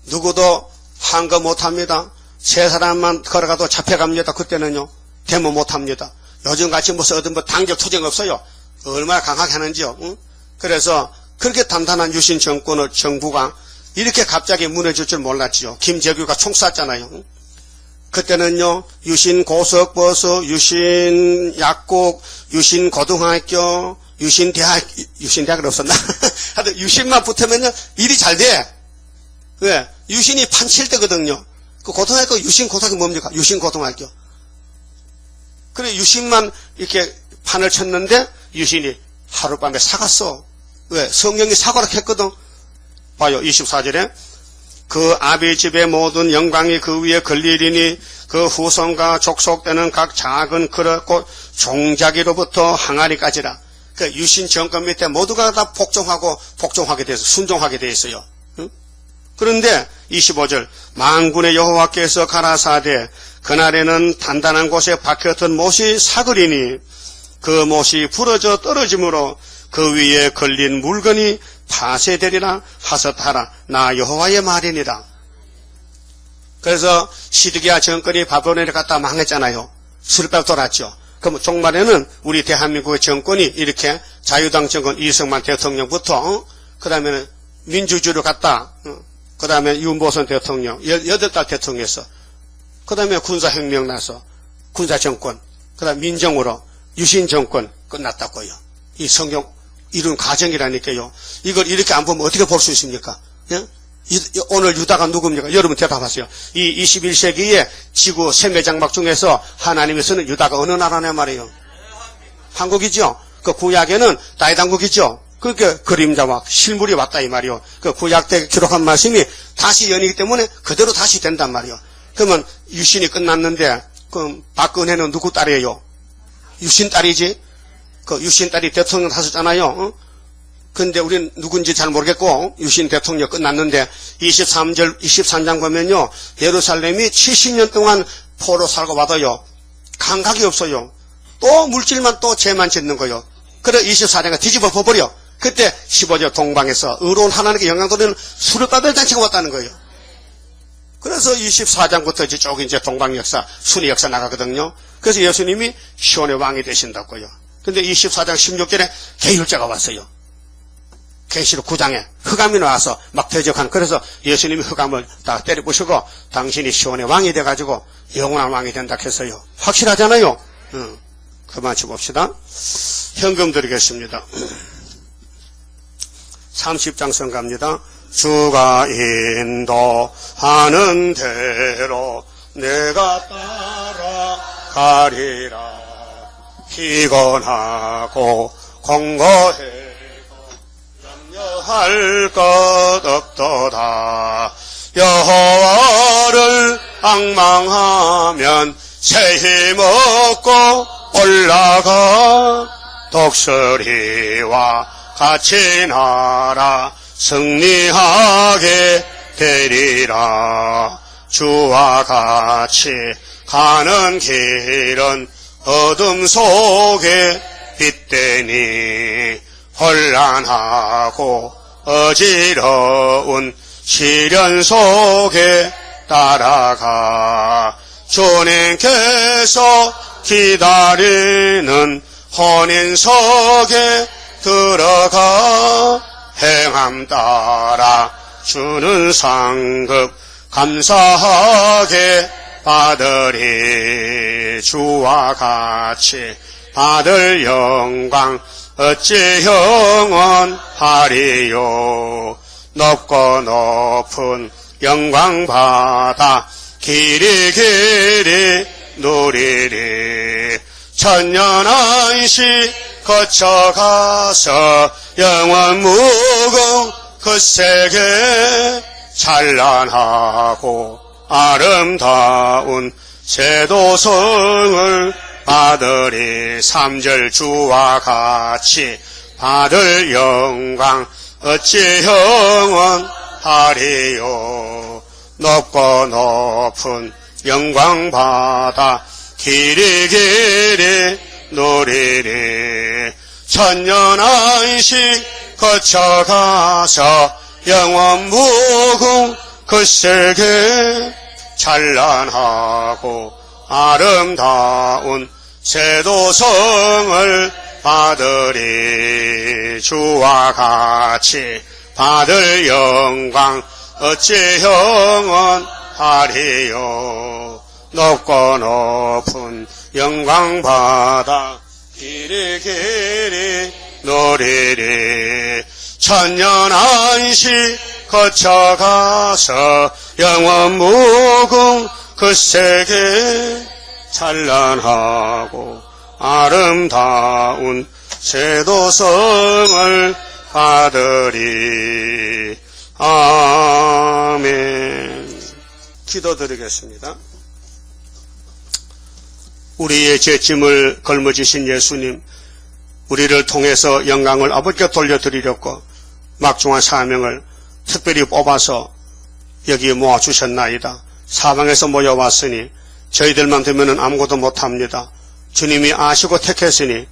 Speaker 1: 누구도 한거 못합니다. 세 사람만 걸어가도 잡혀갑니다. 그때는요 데모 못합니다. 요즘같이 무슨 어떤 당적 투쟁 없어요. 얼마나 강하게 하는지요. 응? 그래서 그렇게 단단한 유신 정권을 정부가 이렇게 갑자기 무너질 줄 몰랐지요. 김재규가 총 쐈잖아요. 응? 그때는요 유신 고속버스, 유신 약국, 유신 고등학교, 유신 대학은 없었나? 하여튼 유신만 붙으면요 일이 잘 돼. 왜? 유신이 판칠 때거든요. 그 고등학교 유신 고등학교 뭡니까? 유신 고등학교. 그래 유신만 이렇게 판을 쳤는데 유신이 하룻밤에 사갔어. 왜? 성령이 사고라 했거든. 봐요 24절에 그 아비 집의 모든 영광이 그 위에 걸리리니 그 후손과 족속되는 각 작은 그릇 곧 종자기로부터 항아리까지라. 그 유신 정권 밑에 모두가 다 복종하게 돼서 순종하게 돼 있어요. 응? 그런데 25절 만군의 여호와께서 가라사대 그날에는 단단한 곳에 박혔던 못이 사그리니 그 못이 부러져 떨어지므로 그 위에 걸린 물건이 파쇄되리라 하셨하라. 나 여호와의 말이니라. 그래서 시드기야 정권이 바벨론에 갔다 망했잖아요. 수르바벨 돌았죠. 그럼 종말에는 우리 대한민국의 정권이 이렇게 자유당 정권 이승만 대통령부터 그 다음에는 민주주의로 갔다. 그 다음에 윤보선 대통령 8달 대통령에서 그 다음에 군사혁명 나서 군사정권 그 다음 민정으로 유신정권 끝났다고요. 이 성경 이룬 과정이라니까요. 이걸 이렇게 안 보면 어떻게 볼 수 있습니까? 예? 오늘 유다가 누굽니까? 여러분 대답하세요. 이 21세기의 지구 생애장막 중에서 하나님에서는 유다가 어느 나라냐 말이에요. 한국이죠. 그 구약에는 다윗왕국이죠. 그렇게 그림자와 실물이 왔다 이 말이요. 그 구약 때 기록한 말씀이 다시 연이기 때문에 그대로 다시 된단 말이요. 그러면 유신이 끝났는데 그럼 박근혜는 누구 딸이에요? 유신 딸이지. 그 유신 딸이 대통령 하셨잖아요. 근데 우린 누군지 잘 모르겠고 유신 대통령 끝났는데 23장 보면요 예루살렘이 70년 동안 포로 살고 받아요. 감각이 없어요. 또 물질만 또 죄만 짓는 거요. 그래 24장을 뒤집어 버려. 그때 15절 동방에서 의로운 하나님께 영광 돌리는 수르바벨 잔치가 왔다는 거예요. 그래서 24장부터 이제 쭉 이제 동방 역사, 순위 역사 나가거든요. 그래서 예수님이 시온의 왕이 되신다고요. 근데 24장 16절에 계율자가 왔어요. 계시록 9장에 흑암이 나와서 막 대적한. 그래서 예수님이 흑암을 다 때려부시고 당신이 시온의 왕이 돼가지고 영원한 왕이 된다 했어요. 확실하잖아요. 그만 쳐봅시다. 현금 드리겠습니다. 30장 성갑니다. 주가 인도하는 대로 내가 따라가리라. 피곤하고 공고해도 염려할 것 없도다. 여호와를 앙망하면 새 힘 얻고 올라가. 독수리와 같이 날아 승리하게 되리라. 주와 같이 가는 길은 어둠 속에 빛되니 혼란하고 어지러운 시련 속에 따라가. 주님께서 기다리는 혼인석에 들어가. 행함 따라 주는 상급 감사하게 받으리. 주와 같이 받을 영광 어찌 영원하리요. 높고 높은 영광 받아 길이 누리리. 천년한시 거쳐가서 영원 무궁 그 세계 찬란하고 아름다운 제도성을 받으리. 3절 주와 같이 받을 영광 어찌 영원하리요. 높고 높은 영광 받아 길이 길이 누리리. 천년한시 거쳐가서 영원 무궁 그 세계 찬란하고 아름다운 제도성을 받으리. 주와 같이 받을 영광 어찌 영원하리요. 높고 높은 영광 받아 길이 길이 누리리. 천년한시 거쳐가서 영원 무궁 그 세계 찬란하고 아름다운 제도성을 받으리. 아멘. 기도드리겠습니다. 우리의 죄짐을 걸머지신 예수님, 우리를 통해서 영광을 아버지께 돌려드리려고 막중한 사명을 특별히 뽑아서 여기에 모아주셨나이다. 사방에서 모여왔으니 저희들만 되면 아무것도 못합니다. 주님이 아시고 택했으니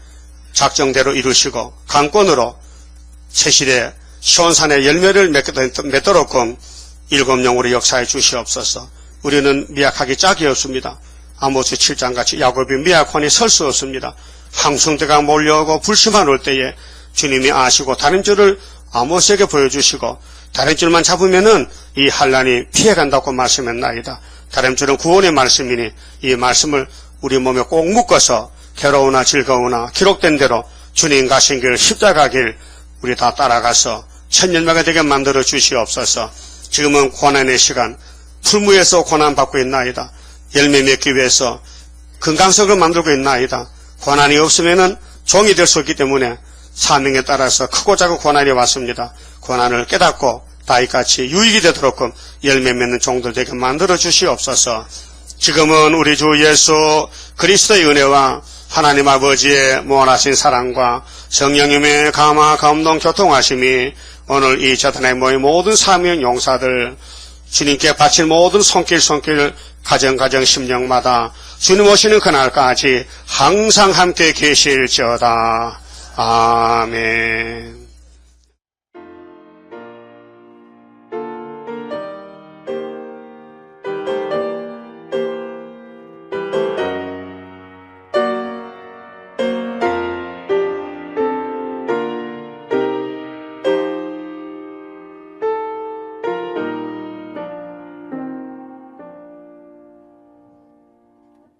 Speaker 1: 작정대로 이루시고 강권으로 새실에 시온산의 열매를 맺도록끔 일곱 영으로 역사해 주시옵소서. 우리는 미약하기 짝이 없습니다. 아모스 7장같이 야곱이 미약하니 설 수 없습니다. 항성대가 몰려오고 불씨만 올 때에 주님이 아시고 다른 줄을 아모스에게 보여주시고 다른 줄만 잡으면은 이 환란이 피해간다고 말씀했나이다. 다른 줄은 구원의 말씀이니 이 말씀을 우리 몸에 꼭 묶어서 괴로우나 즐거우나 기록된 대로 주님 가신 길 십자가 길 우리 다 따라가서 천년마가 되게 만들어 주시옵소서. 지금은 고난의 시간, 풀무에서 고난받고 있나이다. 열매 맺기 위해서 건강석을 만들고 있나이다. 고난이 없으면은 종이 될 수 있기 때문에 사명에 따라서 크고 작은 고난이 왔습니다. 고난을 깨닫고 다윗같이 유익이 되도록 열매 맺는 종들 되게 만들어 주시옵소서. 지금은 우리 주 예수 그리스도의 은혜와 하나님 아버지의 무한하신 사랑과 성령님의 감화 감동 교통하심이 오늘 이 자단에 모인 모든 사명 용사들 주님께 바칠 모든 손길 가정 심령마다 주님 오시는 그날까지 항상 함께 계실지어다. 아멘.